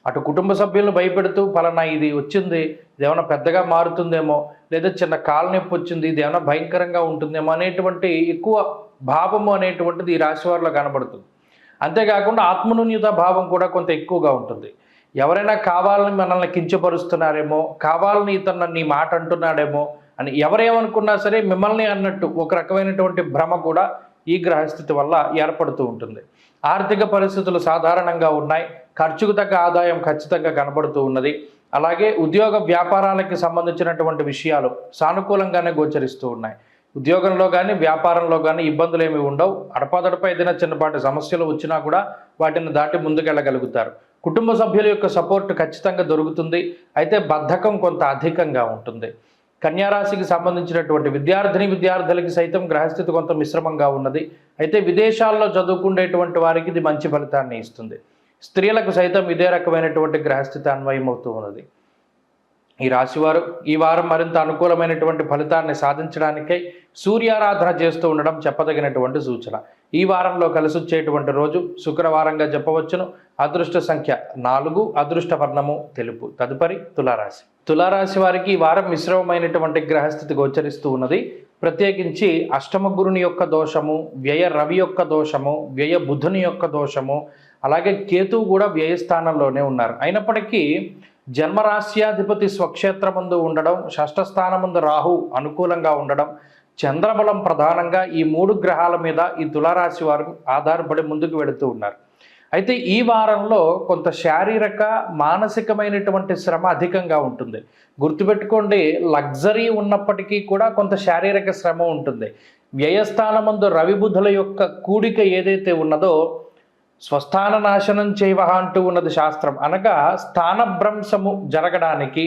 అటు కుటుంబ సభ్యులను భయపెడుతూ ఫలానా ఇది వచ్చింది, ఇదేమైనా పెద్దగా మారుతుందేమో, లేదా చిన్న కాలు నొప్పి వచ్చింది, ఇది ఏమైనా భయంకరంగా ఉంటుందేమో అనేటువంటి ఎక్కువ భావము అనేటువంటిది ఈ రాశి వారిలో కనబడుతుంది. అంతేకాకుండా ఆత్మన్యూన్యత భావం కూడా కొంత ఎక్కువగా ఉంటుంది. ఎవరైనా కావాలని మనల్ని కించపరుస్తున్నారేమో, కావాలని ఇతను నీ మాట అంటున్నాడేమో అని ఎవరేమనుకున్నా సరే మిమ్మల్ని అన్నట్టు ఒక రకమైనటువంటి భ్రమ కూడా ఈ గ్రహస్థితి వల్ల ఏర్పడుతూ ఉంటుంది. ఆర్థిక పరిస్థితులు సాధారణంగా ఉన్నాయి. ఖర్చుకు తగ్గ ఆదాయం ఖచ్చితంగా కనబడుతూ ఉన్నది. అలాగే ఉద్యోగ వ్యాపారాలకి సంబంధించినటువంటి విషయాలు సానుకూలంగానే గోచరిస్తూ ఉన్నాయి. ఉద్యోగంలో కానీ వ్యాపారంలో కానీ ఇబ్బందులు ఏమి ఉండవు. అడపాదడపై ఏదైనా చిన్నపాటి సమస్యలు వచ్చినా కూడా వాటిని దాటి ముందుకెళ్ళగలుగుతారు. కుటుంబ సభ్యుల యొక్క సపోర్ట్ ఖచ్చితంగా దొరుకుతుంది. అయితే బద్ధకం కొంత అధికంగా ఉంటుంది. కన్యారాశికి సంబంధించినటువంటి విద్యార్థులకి సైతం గ్రహస్థితి కొంత మిశ్రమంగా ఉన్నది. అయితే విదేశాల్లో చదువుకునేటువంటి వారికి ఇది మంచి ఫలితాన్ని ఇస్తుంది. స్త్రీలకు సైతం ఇదే రకమైనటువంటి గ్రహస్థితి అన్వయమవుతూ ఉన్నది. ఈ రాశివారు ఈ వారం మరింత అనుకూలమైనటువంటి ఫలితాన్ని సాధించడానికై సూర్యారాధన చేస్తూ ఉండడం చెప్పదగినటువంటి సూచన. ఈ వారంలో కలిసి వచ్చేటువంటి రోజు శుక్రవారంగా చెప్పవచ్చును. అదృష్ట సంఖ్య 4, అదృష్ట వర్ణము తెలుపు. తదుపరి తులారాశి. తులారాశి వారికి ఈ వారం మిశ్రమమైనటువంటి గ్రహస్థితి గోచరిస్తూ ఉన్నది. ప్రత్యేకించి అష్టమ గురుని యొక్క దోషము, వ్యయ రవి యొక్క దోషము, వ్యయ బుధుని యొక్క దోషము, అలాగే కేతువు కూడా వ్యయస్థానంలోనే ఉన్నారు. అయినప్పటికీ జన్మరాశ్యాధిపతి స్వక్షేత్రమందు ఉండడం, షష్ఠస్థానమందు రాహు అనుకూలంగా ఉండడం, చంద్రబలం ప్రధానంగా ఈ 3 గ్రహాల మీద ఈ తులారాశి వారు ఆధారపడి ముందుకు వెళుతూ ఉన్నారు. అయితే ఈ వారంలో కొంత శారీరక మానసికమైనటువంటి శ్రమ అధికంగా ఉంటుంది. గుర్తుపెట్టుకోండి, లగ్జరీ ఉన్నప్పటికీ కూడా కొంత శారీరక శ్రమ ఉంటుంది. వ్యయస్థానమందు రవి బుధుల యొక్క కూడిక ఏదైతే ఉన్నదో స్వస్థాన నాశనం చేయవ అంటూ ఉన్నది శాస్త్రం. అనగా స్థానభ్రంశము జరగడానికి,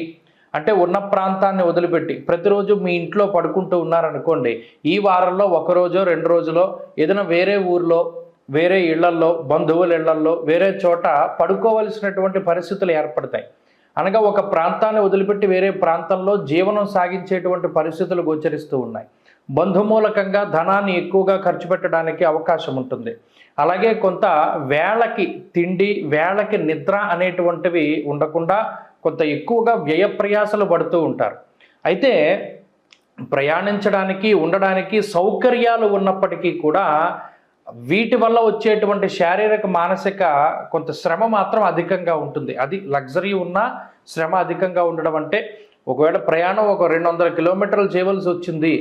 అంటే ఉన్న ప్రాంతాన్ని వదిలిపెట్టి ప్రతిరోజు మీ ఇంట్లో పడుకుంటూ ఉన్నారనుకోండి, ఈ వారంలో ఒకరోజో 2 రోజులో ఏదైనా వేరే ఊర్లో, వేరే ఇళ్లల్లో, బంధువుల ఇళ్లల్లో, వేరే చోట పడుకోవలసినటువంటి పరిస్థితులు ఏర్పడతాయి. అనగా ఒక ప్రాంతాన్ని వదిలిపెట్టి వేరే ప్రాంతంలో జీవనం సాగించేటువంటి పరిస్థితులు గోచరిస్తూ ఉన్నాయి. బంధుమూలకంగా ధనాన్ని ఎక్కువగా ఖర్చు పెట్టడానికి అవకాశం ఉంటుంది. అలాగే కొంత వేళకి తిండి, వేళకి నిద్ర అనేటువంటివి ఉండకుండా కొంత ఎక్కువగా వ్యయ ప్రయాసలు పడుతూ ఉంటారు. అయితే ప్రయాణించడానికి, ఉండడానికి సౌకర్యాలు ఉన్నప్పటికీ కూడా వీటి వల్ల వచ్చేటువంటి శారీరక, మానసిక కొంత శ్రమ మాత్రం అధికంగా ఉంటుంది. అది లగ్జరీ ఉన్న శ్రమ అధికంగా ఉండడం అంటే, ఒకవేళ ప్రయాణం ఒక 200 కిలోమీటర్లు చేయవలసి వచ్చింది,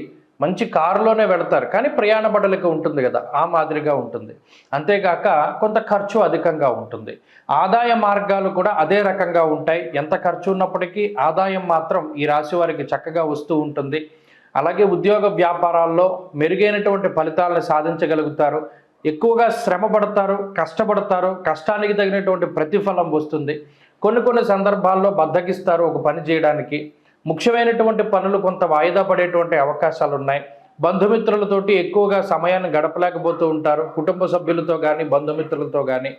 మంచి కారులోనే వెళతారు, కానీ ప్రయాణ బడలిక ఉంటుంది కదా, ఆ మాదిరిగా ఉంటుంది. అంతేకాక కొంత ఖర్చు అధికంగా ఉంటుంది. ఆదాయ మార్గాలు కూడా అదే రకంగా ఉంటాయి. ఎంత ఖర్చు ఉన్నప్పటికీ ఆదాయం మాత్రం ఈ రాశి వారికి చక్కగా వస్తూ ఉంటుంది. అలాగే ఉద్యోగ వ్యాపారాల్లో మెరుగైనటువంటి ఫలితాలను సాధించగలుగుతారు. ఎక్కువగా శ్రమ పడతారు, కష్టపడతారు, కష్టానికి తగినటువంటి ప్రతిఫలం వస్తుంది. కొన్ని సందర్భాల్లో బద్దకిస్తారు ఒక పని చేయడానికి. ముఖ్యమైనటువంటి పనులు కొంత వాయిదా పడేటువంటి అవకాశాలు ఉన్నాయి. బంధుమిత్రులతోటి ఎక్కువగా సమయాన్ని గడపలేకపోతూ ఉంటారు, కుటుంబ సభ్యులతో కానీ బంధుమిత్రులతో కానీ.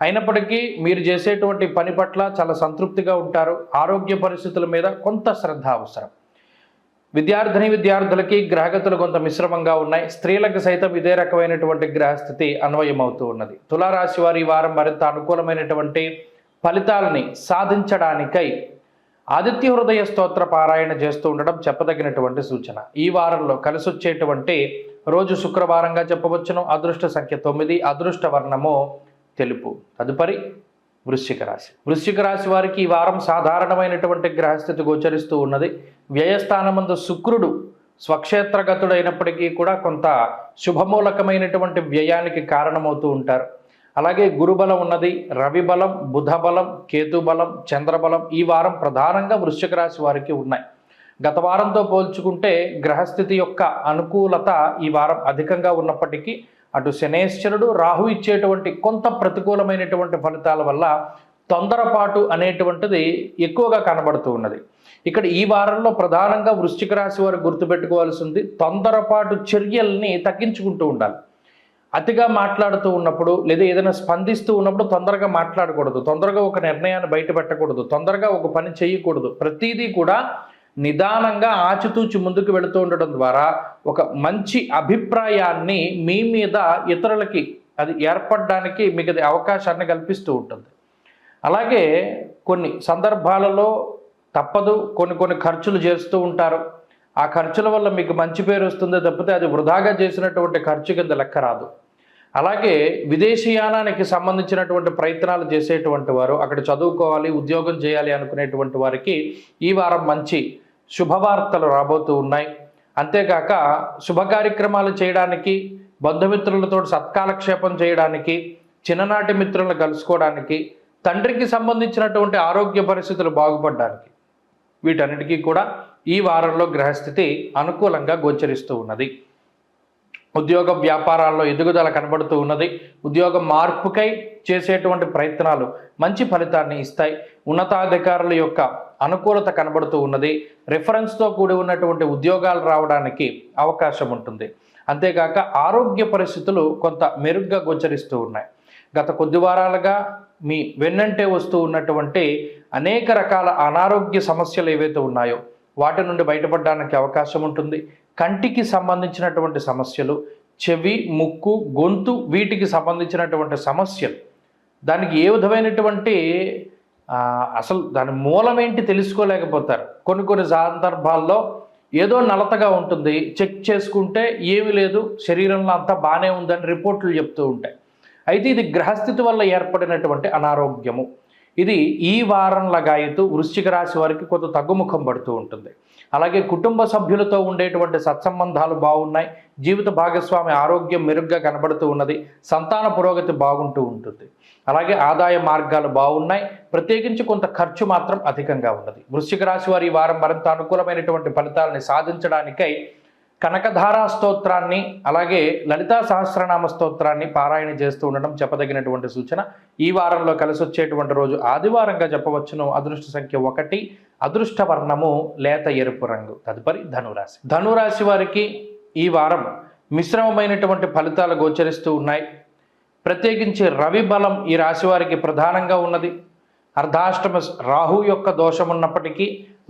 అయినప్పటికీ మీరు చేసేటువంటి పని పట్ల చాలా సంతృప్తిగా ఉంటారు. ఆరోగ్య పరిస్థితుల మీద కొంత శ్రద్ధ అవసరం. విద్యార్థులకి గ్రహగతులు కొంత మిశ్రమంగా ఉన్నాయి. స్త్రీలకు సైతం ఇదే రకమైనటువంటి గ్రహస్థితి అన్వయమవుతూ ఉన్నది. తులారాశి వారి ఈ వారం మరింత అనుకూలమైనటువంటి ఫలితాలని సాధించడానికై ఆదిత్య హృదయ స్తోత్ర పారాయణ చేస్తూ ఉండడం చెప్పదగినటువంటి సూచన. ఈ వారంలో కలిసి వచ్చేటువంటి రోజు శుక్రవారంగా చెప్పవచ్చును. అదృష్ట సంఖ్య 9, అదృష్ట వర్ణము తెలుపు. తదుపరి వృశ్చిక రాశి వారికి ఈ వారం సాధారణమైనటువంటి గ్రహస్థితి గోచరిస్తూ ఉన్నది. వ్యయస్థానమందు శుక్రుడు స్వక్షేత్రగతుడైనప్పటికీ కూడా కొంత శుభమూలకమైనటువంటి వ్యయానికి కారణమవుతూ ఉంటారు. అలాగే గురుబలం ఉన్నది, రవి బలం, బుధ బలం, కేతు బలం, చంద్రబలం ఈ వారం ప్రధానంగా వృశ్చిక రాశి వారికి ఉన్నాయి. గత వారంతో పోల్చుకుంటే గ్రహస్థితి యొక్క అనుకూలత ఈ వారం అధికంగా ఉన్నప్పటికీ అటు శనేశ్వరుడు, రాహు ఇచ్చేటువంటి కొంత ప్రతికూలమైనటువంటి ఫలితాల వల్ల తొందరపాటు అనేటువంటిది ఎక్కువగా కనబడుతూ ఉన్నది. ఇక్కడ ఈ వారంలో ప్రధానంగా వృశ్చిక రాశి వారు గుర్తుపెట్టుకోవాల్సింది, తొందరపాటు చర్యల్ని తగ్గించుకుంటూ ఉండాలి. అతిగా మాట్లాడుతూ ఉన్నప్పుడు లేదా ఏదైనా స్పందిస్తూ ఉన్నప్పుడు తొందరగా మాట్లాడకూడదు, తొందరగా ఒక నిర్ణయాన్ని బయట పెట్టకూడదు, తొందరగా ఒక పని చేయకూడదు. ప్రతిదీ కూడా నిదానంగా ఆచితూచి ముందుకు వెళుతూ ఉండడం ద్వారా ఒక మంచి అభిప్రాయాన్ని మీ మీద ఇతరులకి అది ఏర్పడడానికి మీకు అది అవకాశాన్ని కల్పిస్తూ ఉంటుంది. అలాగే కొన్ని సందర్భాలలో తప్పదు, కొన్ని ఖర్చులు చేస్తూ ఉంటారు. ఆ ఖర్చుల వల్ల మీకు మంచి పేరు వస్తుందే తప్పితే అది వృధాగా చేసినటువంటి ఖర్చు కింద లెక్క రాదు. అలాగే విదేశీయానానికి సంబంధించినటువంటి ప్రయత్నాలు చేసేటువంటి వారు, అక్కడ చదువుకోవాలి, ఉద్యోగం చేయాలి అనుకునేటువంటి వారికి ఈ వారం మంచి శుభవార్తలు రాబోతూ ఉన్నాయి. అంతేకాక శుభ కార్యక్రమాలు చేయడానికి, బంధుమిత్రులతో సత్కాలక్షేపం చేయడానికి, చిన్ననాటి మిత్రులను కలుసుకోవడానికి, తండ్రికి సంబంధించినటువంటి ఆరోగ్య పరిస్థితులు బాగుపడడానికి, వీటన్నిటికీ కూడా ఈ వారంలో గ్రహస్థితి అనుకూలంగా గోచరిస్తూ ఉన్నది. ఉద్యోగ వ్యాపారాల్లో ఎదుగుదల కనబడుతూ ఉన్నది. ఉద్యోగ మార్పుకై చేసేటువంటి ప్రయత్నాలు మంచి ఫలితాన్ని ఇస్తాయి. ఉన్నతాధికారుల యొక్క అనుకూలత కనబడుతూ ఉన్నది. రిఫరెన్స్తో కూడి ఉన్నటువంటి ఉద్యోగాలు రావడానికి అవకాశం ఉంటుంది. అంతేకాక ఆరోగ్య పరిస్థితులు కొంత మెరుగ్గా గోచరిస్తూ ఉన్నాయి. గత కొద్ది వారాలుగా మీ వెన్నంటే వస్తూ ఉన్నటువంటి అనేక రకాల అనారోగ్య సమస్యలు ఏవైతే ఉన్నాయో వాటి నుండి బయటపడడానికి అవకాశం ఉంటుంది. కంటికి సంబంధించినటువంటి సమస్యలు, చెవి, ముక్కు, గొంతు వీటికి సంబంధించినటువంటి సమస్యలు, దానికి ఏ విధమైనటువంటి అసలు దాని మూలం ఏంటి తెలుసుకోలేకపోతారు. కొన్ని సందర్భాల్లో ఏదో నలతగా ఉంటుంది, చెక్ చేసుకుంటే ఏమీ లేదు, శరీరంలో అంతా బాగానే ఉందని రిపోర్ట్లు చెప్తూ ఉంటాయి. అయితే ఇది గ్రహస్థితి వల్ల ఏర్పడినటువంటి అనారోగ్యము. ఇది ఈ వారం లగాయతూ వృశ్చిక రాశి వారికి కొంత తగ్గుముఖం పడుతూ ఉంటుంది. అలాగే కుటుంబ సభ్యులతో ఉండేటువంటి సత్సంబంధాలు బాగున్నాయి. జీవిత భాగస్వామి ఆరోగ్యం మెరుగ్గా కనబడుతూ ఉన్నది. సంతాన పురోగతి బాగుంటూ ఉంటుంది. అలాగే ఆదాయ మార్గాలు బాగున్నాయి. ప్రత్యేకించి కొంత ఖర్చు మాత్రం అధికంగా ఉన్నది. వృశ్చిక రాశి వారి ఈ వారం మరింత అనుకూలమైనటువంటి ఫలితాలని సాధించడానికై కనకధారా స్తోత్రాన్ని అలాగే లలితా సహస్రనామ స్తోత్రాన్ని పారాయణ చేస్తూ ఉండడం చెప్పదగినటువంటి సూచన. ఈ వారంలో కలిసి వచ్చేటువంటి రోజు ఆదివారంగా చెప్పవచ్చును. అదృష్ట సంఖ్య 1, అదృష్ట వర్ణము లేత ఎరుపు రంగు. తదుపరి ధనురాశి. ధనురాశి వారికి ఈ వారం మిశ్రమమైనటువంటి ఫలితాలు గోచరిస్తూ ఉన్నాయి. ప్రత్యేకించి రవి బలం ఈ రాశి వారికి ప్రధానంగా ఉన్నది. అర్ధాష్టమ రాహు యొక్క దోషం ఉన్నప్పటికీ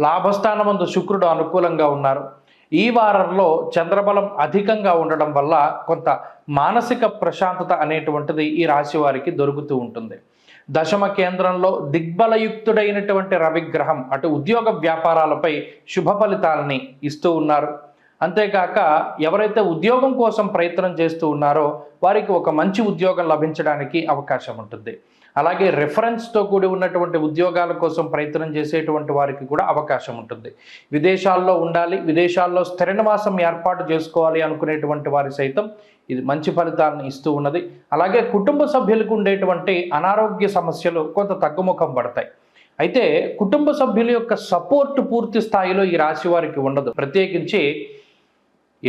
లాభస్థానమందు శుక్రుడు అనుకూలంగా ఉన్నారు. ఈ వారంలో చంద్రబలం అధికంగా ఉండడం వల్ల కొంత మానసిక ప్రశాంతత అనేటువంటిది ఈ రాశి వారికి దొరుకుతూ ఉంటుంది. దశమ కేంద్రంలో దిగ్బలయుక్తుడైనటువంటి రవిగ్రహం అటు ఉద్యోగ వ్యాపారాలపై శుభ ఫలితాలని ఇస్తూ ఉన్నారు. అంతేకాక ఎవరైతే ఉద్యోగం కోసం ప్రయత్నం చేస్తూ ఉన్నారో వారికి ఒక మంచి ఉద్యోగం లభించడానికి అవకాశం ఉంటుంది. అలాగే రెఫరెన్స్తో కూడి ఉన్నటువంటి ఉద్యోగాల కోసం ప్రయత్నం చేసేటువంటి వారికి కూడా అవకాశం ఉంటుంది. విదేశాల్లో ఉండాలి, విదేశాల్లో స్థిర నివాసం ఏర్పాటు చేసుకోవాలి అనుకునేటువంటి వారి సైతం ఇది మంచి ఫలితాలను ఇస్తూ ఉన్నది. అలాగే కుటుంబ సభ్యులకు ఉండేటువంటి అనారోగ్య సమస్యలు కొంత తగ్గుముఖం పడతాయి. అయితే కుటుంబ సభ్యుల యొక్క సపోర్ట్ పూర్తి స్థాయిలో ఈ రాశి వారికి ఉండదు. ప్రత్యేకించి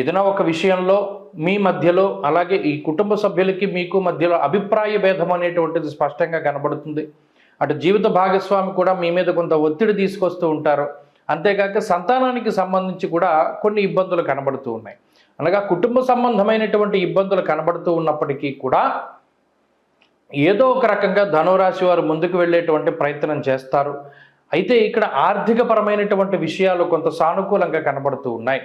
ఏదైనా ఒక విషయంలో మీ మధ్యలో అలాగే ఈ కుటుంబ సభ్యులకి మీకు మధ్యలో అభిప్రాయ భేదం అనేటువంటిది స్పష్టంగా కనబడుతుంది. అటు జీవిత భాగస్వామి కూడా మీ మీద కొంత ఒత్తిడి తీసుకొస్తూ ఉంటారు. అంతేకాక సంతానానికి సంబంధించి కూడా కొన్ని ఇబ్బందులు కనబడుతూ ఉన్నాయి. అనగా కుటుంబ సంబంధమైనటువంటి ఇబ్బందులు కనబడుతూ ఉన్నప్పటికీ కూడా ఏదో ఒక రకంగా ధనురాశి వారు ముందుకు వెళ్ళేటువంటి ప్రయత్నం చేస్తారు. అయితే ఇక్కడ ఆర్థికపరమైనటువంటి విషయాలు కొంత సానుకూలంగా కనబడుతూ ఉన్నాయి.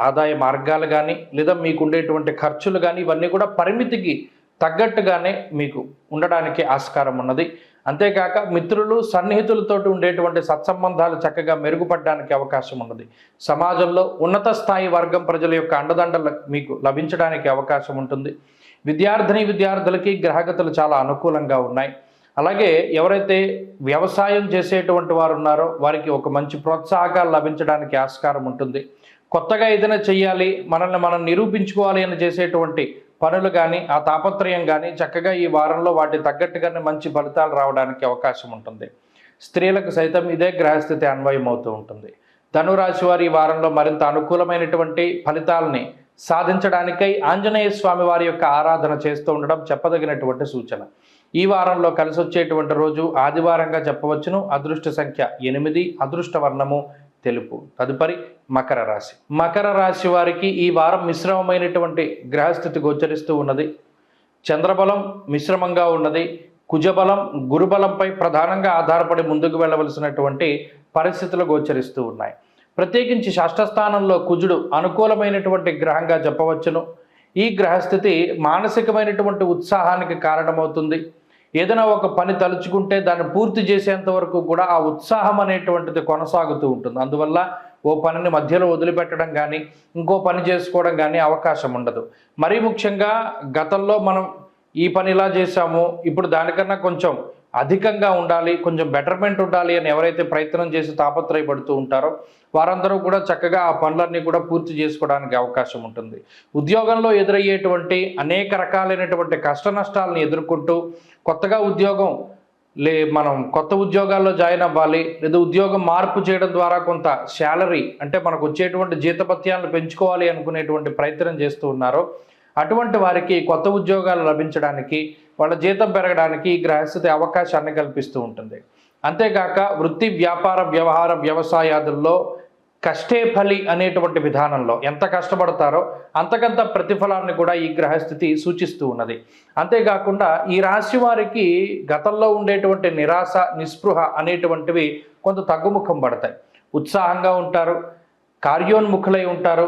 ఆదాయ మార్గాలు కానీ లేదా మీకు ఉండేటువంటి ఖర్చులు కానీ ఇవన్నీ కూడా పరిమితికి తగ్గట్టుగానే మీకు ఉండడానికి ఆస్కారం ఉన్నది. అంతేకాక మిత్రులు సన్నిహితులతో ఉండేటువంటి సత్సంబంధాలు చక్కగా మెరుగుపడడానికి అవకాశం ఉన్నది. సమాజంలో ఉన్నత స్థాయి వర్గం ప్రజల యొక్క అండదండలు మీకు లభించడానికి అవకాశం ఉంటుంది. విద్యార్థులకి గ్రహగతులు చాలా అనుకూలంగా ఉన్నాయి. అలాగే ఎవరైతే వ్యవసాయం చేసేటువంటి వారు ఉన్నారో వారికి ఒక మంచి ప్రోత్సాహకాలు లభించడానికి ఆస్కారం ఉంటుంది. కొత్తగా ఏదైనా చెయ్యాలి, మనల్ని మనం నిరూపించుకోవాలి అని చేసేటువంటి పనులు కానీ ఆ తాపత్రయం కానీ చక్కగా ఈ వారంలో వాటి తగ్గట్టుగానే మంచి ఫలితాలు రావడానికి అవకాశం ఉంటుంది. స్త్రీలకు సైతం ఇదే గ్రహస్థితి అన్వయం అవుతూ ఉంటుంది. ధనురాశి వారి ఈ వారంలో మరింత అనుకూలమైనటువంటి ఫలితాలని సాధించడానికై ఆంజనేయ స్వామి వారి యొక్క ఆరాధన చేస్తూ ఉండడం చెప్పదగినటువంటి సూచన. ఈ వారంలో కలిసి వచ్చేటువంటి రోజు ఆదివారంగా చెప్పవచ్చును. అదృష్ట సంఖ్య 8, అదృష్ట వర్ణము తెలుపు. తదుపరి మకర రాశి. మకర రాశి వారికి ఈ వారం మిశ్రమమైనటువంటి గ్రహస్థితి గోచరిస్తూ ఉన్నది. చంద్రబలం మిశ్రమంగా ఉన్నది. కుజబలం గురుబలంపై ప్రధానంగా ఆధారపడి ముందుకు వెళ్ళవలసినటువంటి పరిస్థితులు గోచరిస్తూ ఉన్నాయి. ప్రత్యేకించి షష్ఠస్థానంలో కుజుడు అనుకూలమైనటువంటి గ్రహంగా చెప్పవచ్చును. ఈ గ్రహస్థితి మానసికమైనటువంటి ఉత్సాహానికి కారణమవుతుంది. ఏదైనా ఒక పని తలుచుకుంటే దాన్ని పూర్తి చేసేంత వరకు కూడా ఆ ఉత్సాహం అనేటువంటిది కొనసాగుతూ ఉంటుంది. అందువల్ల ఓ పనిని మధ్యలో వదిలిపెట్టడం కానీ ఇంకో పని చేసుకోవడం కానీ అవకాశం ఉండదు. మరీ ముఖ్యంగా గతంలో మనం ఈ పని ఇలా చేశాము, ఇప్పుడు దానికన్నా కొంచెం అధికంగా ఉండాలి, కొంచెం బెటర్మెంట్ ఉండాలి అని ఎవరైతే ప్రయత్నం చేసి తాపత్రయపడుతూ ఉంటారో వారందరూ కూడా చక్కగా ఆ పనులన్నీ కూడా పూర్తి చేసుకోవడానికి అవకాశం ఉంటుంది. ఉద్యోగంలో ఎదురయ్యేటువంటి అనేక రకాలైనటువంటి కష్ట నష్టాలను ఎదుర్కొంటూ కొత్తగా మనం కొత్త ఉద్యోగాల్లో జాయిన్ అవ్వాలి లేదా ఉద్యోగం మార్పు చేయడం ద్వారా కొంత శాలరీ అంటే మనకు వచ్చేటువంటి జీతభత్యాలను పెంచుకోవాలి అనుకునేటువంటి ప్రయత్నం చేస్తూ ఉన్నారో అటువంటి వారికి కొత్త ఉద్యోగాలు లభించడానికి వాళ్ళ జీతం పెరగడానికి ఈ గ్రహస్థితి అవకాశాన్ని కల్పిస్తూ ఉంటుంది. అంతేకాక వృత్తి వ్యాపార వ్యవహార వ్యవసాయాదుల్లో కష్టే ఫలి అనేటువంటి విధానంలో ఎంత కష్టపడతారో అంతకంత ప్రతిఫలాన్ని కూడా ఈ గ్రహస్థితి సూచిస్తూ ఉన్నది. అంతేకాకుండా ఈ రాశి వారికి గతంలో ఉండేటువంటి నిరాశ నిస్పృహ అనేటువంటివి కొంత తగ్గుముఖం పడతాయి. ఉత్సాహంగా ఉంటారు, కార్యోన్ముఖులై ఉంటారు.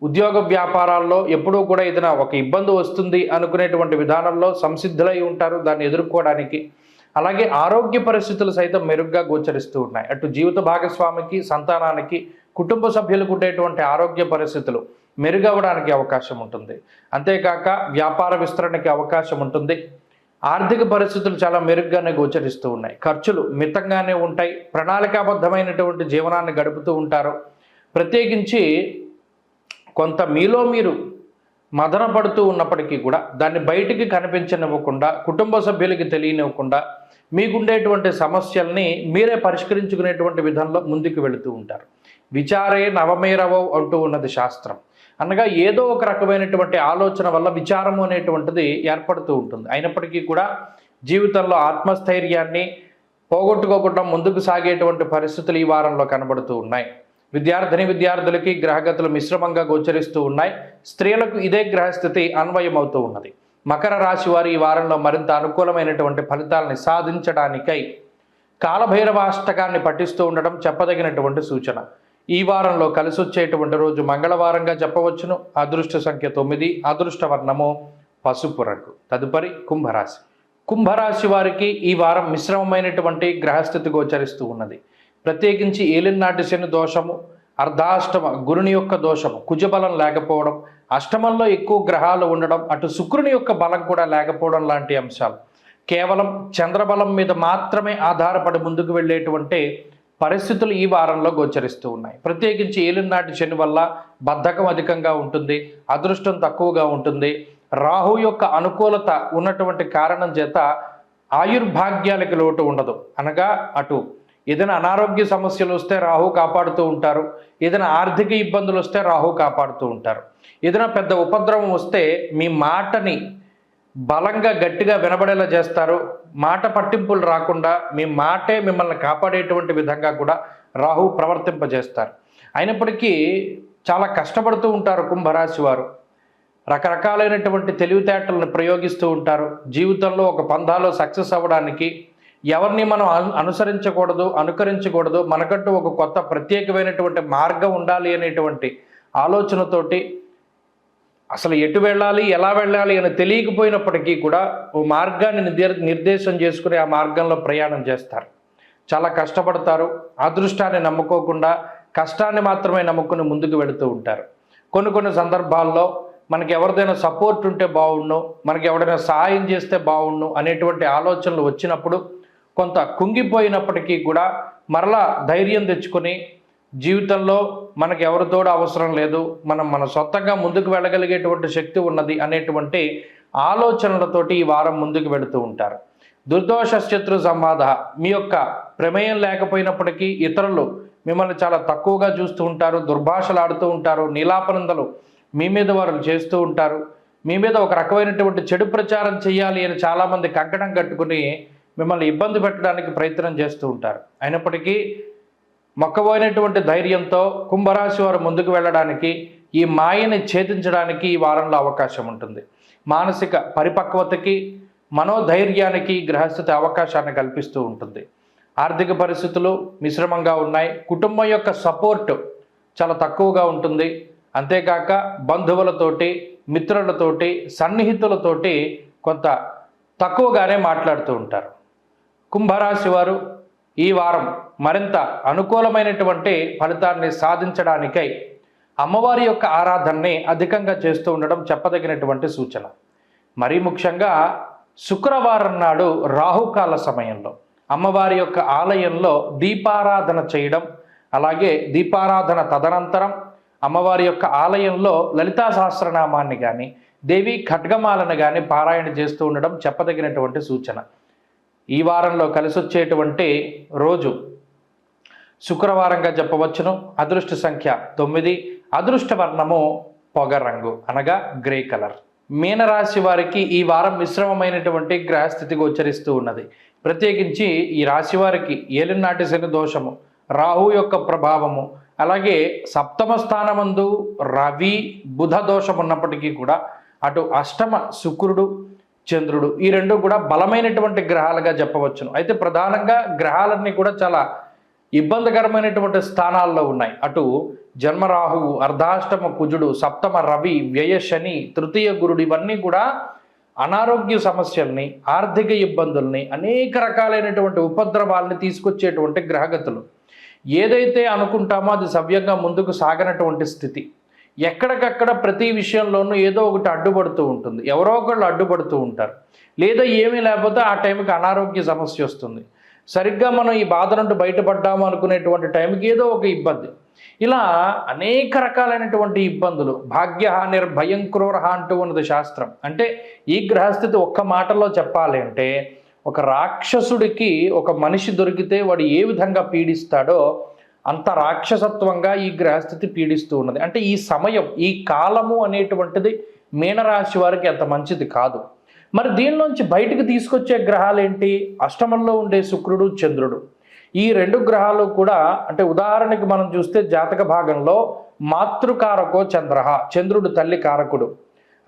ఉద్యోగ వ్యాపారాల్లో ఎప్పుడూ కూడా ఏదైనా ఒక ఇబ్బంది వస్తుంది అనుకునేటువంటి విధానంలో సంసిద్ధులై ఉంటారు దాన్ని ఎదుర్కోవడానికి. అలాగే ఆరోగ్య పరిస్థితులు సైతం మెరుగ్గా గోచరిస్తూ ఉన్నాయి. అటు జీవిత భాగస్వామికి సంతానానికి కుటుంబ సభ్యులకు ఉండేటువంటి ఆరోగ్య పరిస్థితులు మెరుగవడానికి అవకాశం ఉంటుంది. అంతేకాక వ్యాపార విస్తరణకి అవకాశం ఉంటుంది. ఆర్థిక పరిస్థితులు చాలా మెరుగ్గానే గోచరిస్తూ ఉన్నాయి. ఖర్చులు మితంగానే ఉంటాయి. ప్రణాళికాబద్ధమైనటువంటి జీవనాన్ని గడుపుతూ ఉంటారు. ప్రత్యేకించి కొంత మీలో మీరు మదన పడుతూ ఉన్నప్పటికీ కూడా దాన్ని బయటికి కనిపించనివ్వకుండా కుటుంబ సభ్యులకి తెలియనివ్వకుండా మీకుండేటువంటి సమస్యల్ని మీరే పరిష్కరించుకునేటువంటి విధంలో ముందుకు వెళుతూ ఉంటారు. విచారే నవమేరవ అంటూ ఉన్నది శాస్త్రం. అనగా ఏదో ఒక రకమైనటువంటి ఆలోచన వల్ల విచారము అనేటువంటిది ఏర్పడుతూ ఉంటుంది. అయినప్పటికీ కూడా జీవితంలో ఆత్మస్థైర్యాన్ని పోగొట్టుకోకుండా ముందుకు సాగేటువంటి పరిస్థితులు ఈ వారంలో కనబడుతూ ఉన్నాయి. విద్యార్థులకి గ్రహగతులు మిశ్రమంగా గోచరిస్తూ ఉన్నాయి. స్త్రీలకు ఇదే గ్రహస్థితి అన్వయమవుతూ ఉన్నది. మకర రాశి వారు ఈ వారంలో మరింత అనుకూలమైనటువంటి ఫలితాలని సాధించడానికై కాలభైరవాష్టకాన్ని పఠిస్తూ ఉండడం చెప్పదగినటువంటి సూచన. ఈ వారంలో కలిసి వచ్చేటువంటి రోజు మంగళవారంగా చెప్పవచ్చును. అదృష్ట సంఖ్య 9, అదృష్ట వర్ణము పసుపు రంగు. తదుపరి కుంభరాశి. కుంభరాశి వారికి ఈ వారం మిశ్రమమైనటువంటి గ్రహస్థితి గోచరిస్తూ ఉన్నది. ప్రత్యేకించి ఏలినాటి శని దోషము, అర్ధాష్టమ గురుని యొక్క దోషము, కుజబలం లేకపోవడం, అష్టమంలో ఎక్కువ గ్రహాలు ఉండడం, అటు శుక్రుని యొక్క బలం కూడా లేకపోవడం లాంటి అంశాలు, కేవలం చంద్రబలం మీద మాత్రమే ఆధారపడి ముందుకు వెళ్ళేటువంటి పరిస్థితులు ఈ వారంలో గోచరిస్తూ ఉన్నాయి. ప్రత్యేకించి ఏలినాటి శని వల్ల బద్ధకం అధికంగా ఉంటుంది, అదృష్టం తక్కువగా ఉంటుంది. రాహు యొక్క అనుకూలత ఉన్నటువంటి కారణం చేత ఆయుర్భాగ్యాలకి లోటు ఉండదు. అనగా అటు ఏదైనా అనారోగ్య సమస్యలు వస్తే రాహు కాపాడుతూ ఉంటారు, ఏదైనా ఆర్థిక ఇబ్బందులు వస్తే రాహు కాపాడుతూ ఉంటారు. ఏదైనా పెద్ద ఉపద్రవం వస్తే మీ మాటని బలంగా గట్టిగా వినబడేలా చేస్తారు. మాట పట్టింపులు రాకుండా మీ మాటే మిమ్మల్ని కాపాడేటువంటి విధంగా కూడా రాహు ప్రవర్తింపజేస్తారు. అయినప్పటికీ చాలా కష్టపడుతూ ఉంటారు కుంభరాశి వారు. రకరకాలైనటువంటి తెలివితేటలను ప్రయోగిస్తూ ఉంటారు. జీవితంలో ఒక పందాలో సక్సెస్ అవ్వడానికి ఎవరిని మనం అనుకరించకూడదు, మనకంటూ ఒక కొత్త ప్రత్యేకమైనటువంటి మార్గం ఉండాలి అనేటువంటి ఆలోచనతోటి అసలు ఎటు వెళ్ళాలి, ఎలా వెళ్ళాలి అని తెలియకపోయినప్పటికీ కూడా ఓ మార్గాన్ని నిర్దేశం చేసుకుని ఆ మార్గంలో ప్రయాణం చేస్తారు. చాలా కష్టపడతారు. అదృష్టాన్ని నమ్ముకోకుండా కష్టాన్ని మాత్రమే నమ్ముకుని ముందుకు వెళుతూ ఉంటారు. కొన్ని సందర్భాల్లో మనకి ఎవరిదైనా సపోర్ట్ ఉంటే బాగుండు, మనకి ఎవరైనా సహాయం చేస్తే బాగుండు అనేటువంటి ఆలోచనలు వచ్చినప్పుడు కొంత కుంగిపోయినప్పటికీ కూడా మరలా ధైర్యం తెచ్చుకొని జీవితంలో మనకు ఎవరితోడు అవసరం లేదు, మన సొంతంగా ముందుకు వెళ్ళగలిగేటువంటి శక్తి ఉన్నది అనేటువంటి ఆలోచనలతోటి ఈ వారం ముందుకు వెళుతూ ఉంటారు. దుర్దోష శత్రు సంవాద, మీ యొక్క ప్రమేయం లేకపోయినప్పటికీ ఇతరులు మిమ్మల్ని చాలా తక్కువగా చూస్తూ ఉంటారు, దుర్భాషలు ఆడుతూ ఉంటారు, నీలాపనందలు మీ మీద వారు చేస్తూ ఉంటారు. మీ మీద ఒక రకమైనటువంటి చెడు ప్రచారం చేయాలి అని చాలామంది కంకణం కట్టుకుని మిమ్మల్ని ఇబ్బంది పెట్టడానికి ప్రయత్నం చేస్తూ ఉంటారు. అయినప్పటికీ మొక్కబోయినటువంటి ధైర్యంతో కుంభరాశి వారు ముందుకు వెళ్ళడానికి, ఈ మాయని ఛేదించడానికి ఈ వారంలో అవకాశం ఉంటుంది. మానసిక పరిపక్వతకి, మనోధైర్యానికి గ్రహస్థితి అవకాశాన్ని కల్పిస్తూ ఉంటుంది. ఆర్థిక పరిస్థితులు మిశ్రమంగా ఉన్నాయి. కుటుంబం యొక్క సపోర్ట్ చాలా తక్కువగా ఉంటుంది. అంతేకాక బంధువులతోటి, మిత్రులతోటి, సన్నిహితులతోటి కొంత తక్కువగానే మాట్లాడుతూ ఉంటారు. కుంభరాశి వారు ఈ వారం మరింత అనుకూలమైనటువంటి ఫలితాన్ని సాధించడానికై అమ్మవారి యొక్క ఆరాధనని అధికంగా చేస్తూ ఉండడం చెప్పదగినటువంటి సూచన. మరీ ముఖ్యంగా శుక్రవారం నాడు రాహుకాల సమయంలో అమ్మవారి యొక్క ఆలయంలో దీపారాధన చేయడం, అలాగే దీపారాధన తదనంతరం అమ్మవారి యొక్క ఆలయంలో లలితా సహస్రనామాన్ని కానీ, దేవి ఖడ్గమాలను కానీ పారాయణ చేస్తూ ఉండడం చెప్పదగినటువంటి సూచన. ఈ వారంలో కలిసి వచ్చేటువంటి రోజు శుక్రవారంగా చెప్పవచ్చును. అదృష్ట సంఖ్య 9, అదృష్ట వర్ణము పొగరంగు అనగా గ్రే కలర్. మీనరాశి వారికి ఈ వారం మిశ్రమమైనటువంటి గ్రహస్థితి గోచరిస్తూ ఉన్నది. ప్రత్యేకించి ఈ రాశి వారికి ఏలినాటి శని దోషము, రాహు యొక్క ప్రభావము, అలాగే సప్తమ స్థానమందు రవి బుధ దోషం ఉన్నప్పటికీ కూడా అటు అష్టమ శుక్రుడు చంద్రుడు ఈ రెండు కూడా బలమైనటువంటి గ్రహాలుగా చెప్పవచ్చును. అయితే ప్రధానంగా గ్రహాలన్నీ కూడా చాలా ఇబ్బందికరమైనటువంటి స్థానాల్లో ఉన్నాయి. అటు జన్మరాహువు, అర్ధాష్టమ కుజుడు, సప్తమ రవి, వ్యయ శని, తృతీయ గురుడు ఇవన్నీ కూడా అనారోగ్య సమస్యల్ని, ఆర్థిక ఇబ్బందుల్ని, అనేక రకాలైనటువంటి ఉపద్రవాల్ని తీసుకొచ్చేటువంటి గ్రహగతులు. ఏదైతే అనుకుంటామో అది సవ్యంగా ముందుకు సాగనటువంటి స్థితి. ఎక్కడికక్కడ ప్రతి విషయంలోనూ ఏదో ఒకటి అడ్డుపడుతూ ఉంటుంది, ఎవరో ఒకళ్ళు అడ్డుపడుతూ ఉంటారు. లేదా ఏమీ లేకపోతే ఆ టైంకి అనారోగ్య సమస్య వస్తుంది. సరిగ్గా మనం ఈ బాధ నుండి బయటపడ్డాము అనుకునేటువంటి టైంకి ఏదో ఒక ఇబ్బంది. ఇలా అనేక రకాలైనటువంటి ఇబ్బందులు. భాగ్యహానిర్భయం క్రూరహ అంటూ ఉన్నది శాస్త్రం. అంటే ఈ గ్రహస్థితి ఒక్క మాటలో చెప్పాలి అంటే, ఒక రాక్షసుడికి ఒక మనిషి దొరికితే వాడు ఏ విధంగా పీడిస్తాడో అంత రాక్షసత్వంగా ఈ గ్రహస్థితి పీడిస్తూ ఉన్నది. అంటే ఈ సమయం, ఈ కాలము అనేటువంటిది మీనరాశి వారికి అంత మంచిది కాదు. మరి దీనిలోంచి బయటికి తీసుకొచ్చే గ్రహాలు ఏంటి? అష్టమంలో ఉండే శుక్రుడు, చంద్రుడు. ఈ రెండు గ్రహాలు కూడా, అంటే ఉదాహరణకి మనం చూస్తే జాతక భాగంలో మాతృకారకో చంద్రహ, చంద్రుడు తల్లి కారకుడు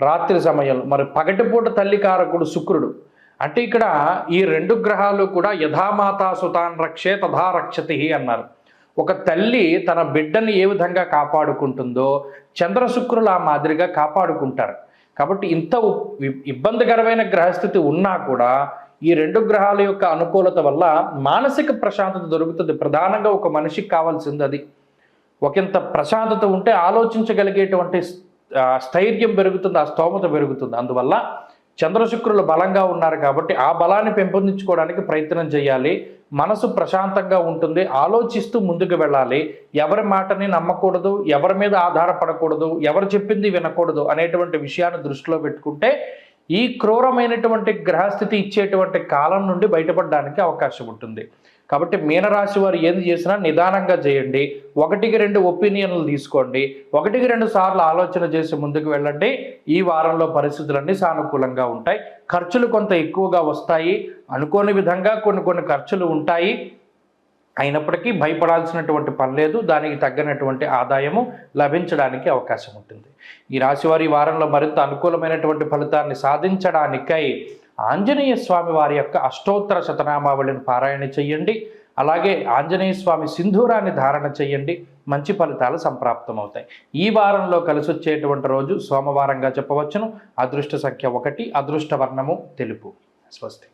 రాత్రి సమయంలో, మరి పగటిపూట తల్లి కారకుడు శుక్రుడు. అంటే ఇక్కడ ఈ రెండు గ్రహాలు కూడా యథామాతా సుతాన్ రక్షే తథా రక్షతి అన్నారు. ఒక తల్లి తన బిడ్డని ఏ విధంగా కాపాడుకుంటుందో చంద్ర శుక్రులు ఆ మాదిరిగా కాపాడుకుంటారు. కాబట్టి ఇంత ఇబ్బందికరమైన గ్రహస్థితి ఉన్నా కూడా ఈ రెండు గ్రహాల యొక్క అనుకూలత వల్ల మానసిక ప్రశాంతత దొరుకుతుంది. ప్రధానంగా ఒక మనిషికి కావాల్సింది అది. ఒకంత ప్రశాంతత ఉంటే ఆలోచించగలిగేటువంటి స్థైర్యం పెరుగుతుంది, ఆ స్తోమత పెరుగుతుంది. అందువల్ల చంద్రశుక్రులు బలంగా ఉన్నారు కాబట్టి ఆ బలాన్ని పెంపొందించుకోవడానికి ప్రయత్నం చేయాలి. మనసు ప్రశాంతంగా ఉంటుంది, ఆలోచిస్తూ ముందుకు వెళ్ళాలి. ఎవరి మాటని నమ్మకూడదు, ఎవరి మీద ఆధారపడకూడదు, ఎవరు చెప్పింది వినకూడదు అనేటువంటి విషయాన్ని దృష్టిలో పెట్టుకుంటే ఈ క్రూరమైనటువంటి గ్రహస్థితి ఇచ్చేటువంటి కాలం నుండి బయటపడడానికి అవకాశం ఉంటుంది. కాబట్టి మీనరాశి వారు ఏది చేసినా నిదానంగా చేయండి. 1-2 ఒపీనియన్లు తీసుకోండి. 1-2 సార్లు ఆలోచన చేసి ముందుకు వెళ్ళండి. ఈ వారంలో పరిస్థితులన్నీ సానుకూలంగా ఉంటాయి. ఖర్చులు కొంత ఎక్కువగా వస్తాయి, అనుకోని విధంగా కొన్ని ఖర్చులు ఉంటాయి. అయినప్పటికీ భయపడాల్సినటువంటి పని లేదు. దానికి తగ్గనటువంటి ఆదాయము లభించడానికి అవకాశం ఉంటుంది. ఈ రాశివారి వారంలో మరింత అనుకూలమైనటువంటి ఫలితాన్ని సాధించడానికై ఆంజనేయ స్వామి వారి యొక్క అష్టోత్తర శతనామావళిని పారాయణ చెయ్యండి. అలాగే ఆంజనేయ స్వామి సింధూరాన్ని ధారణ చెయ్యండి. మంచి ఫలితాలు సంప్రాప్తమవుతాయి. ఈ వారంలో కలిసి వచ్చేటువంటి రోజు సోమవారంగా చెప్పవచ్చును. అదృష్ట సంఖ్య 1, అదృష్ట వర్ణము తెలుపు. స్వస్తి.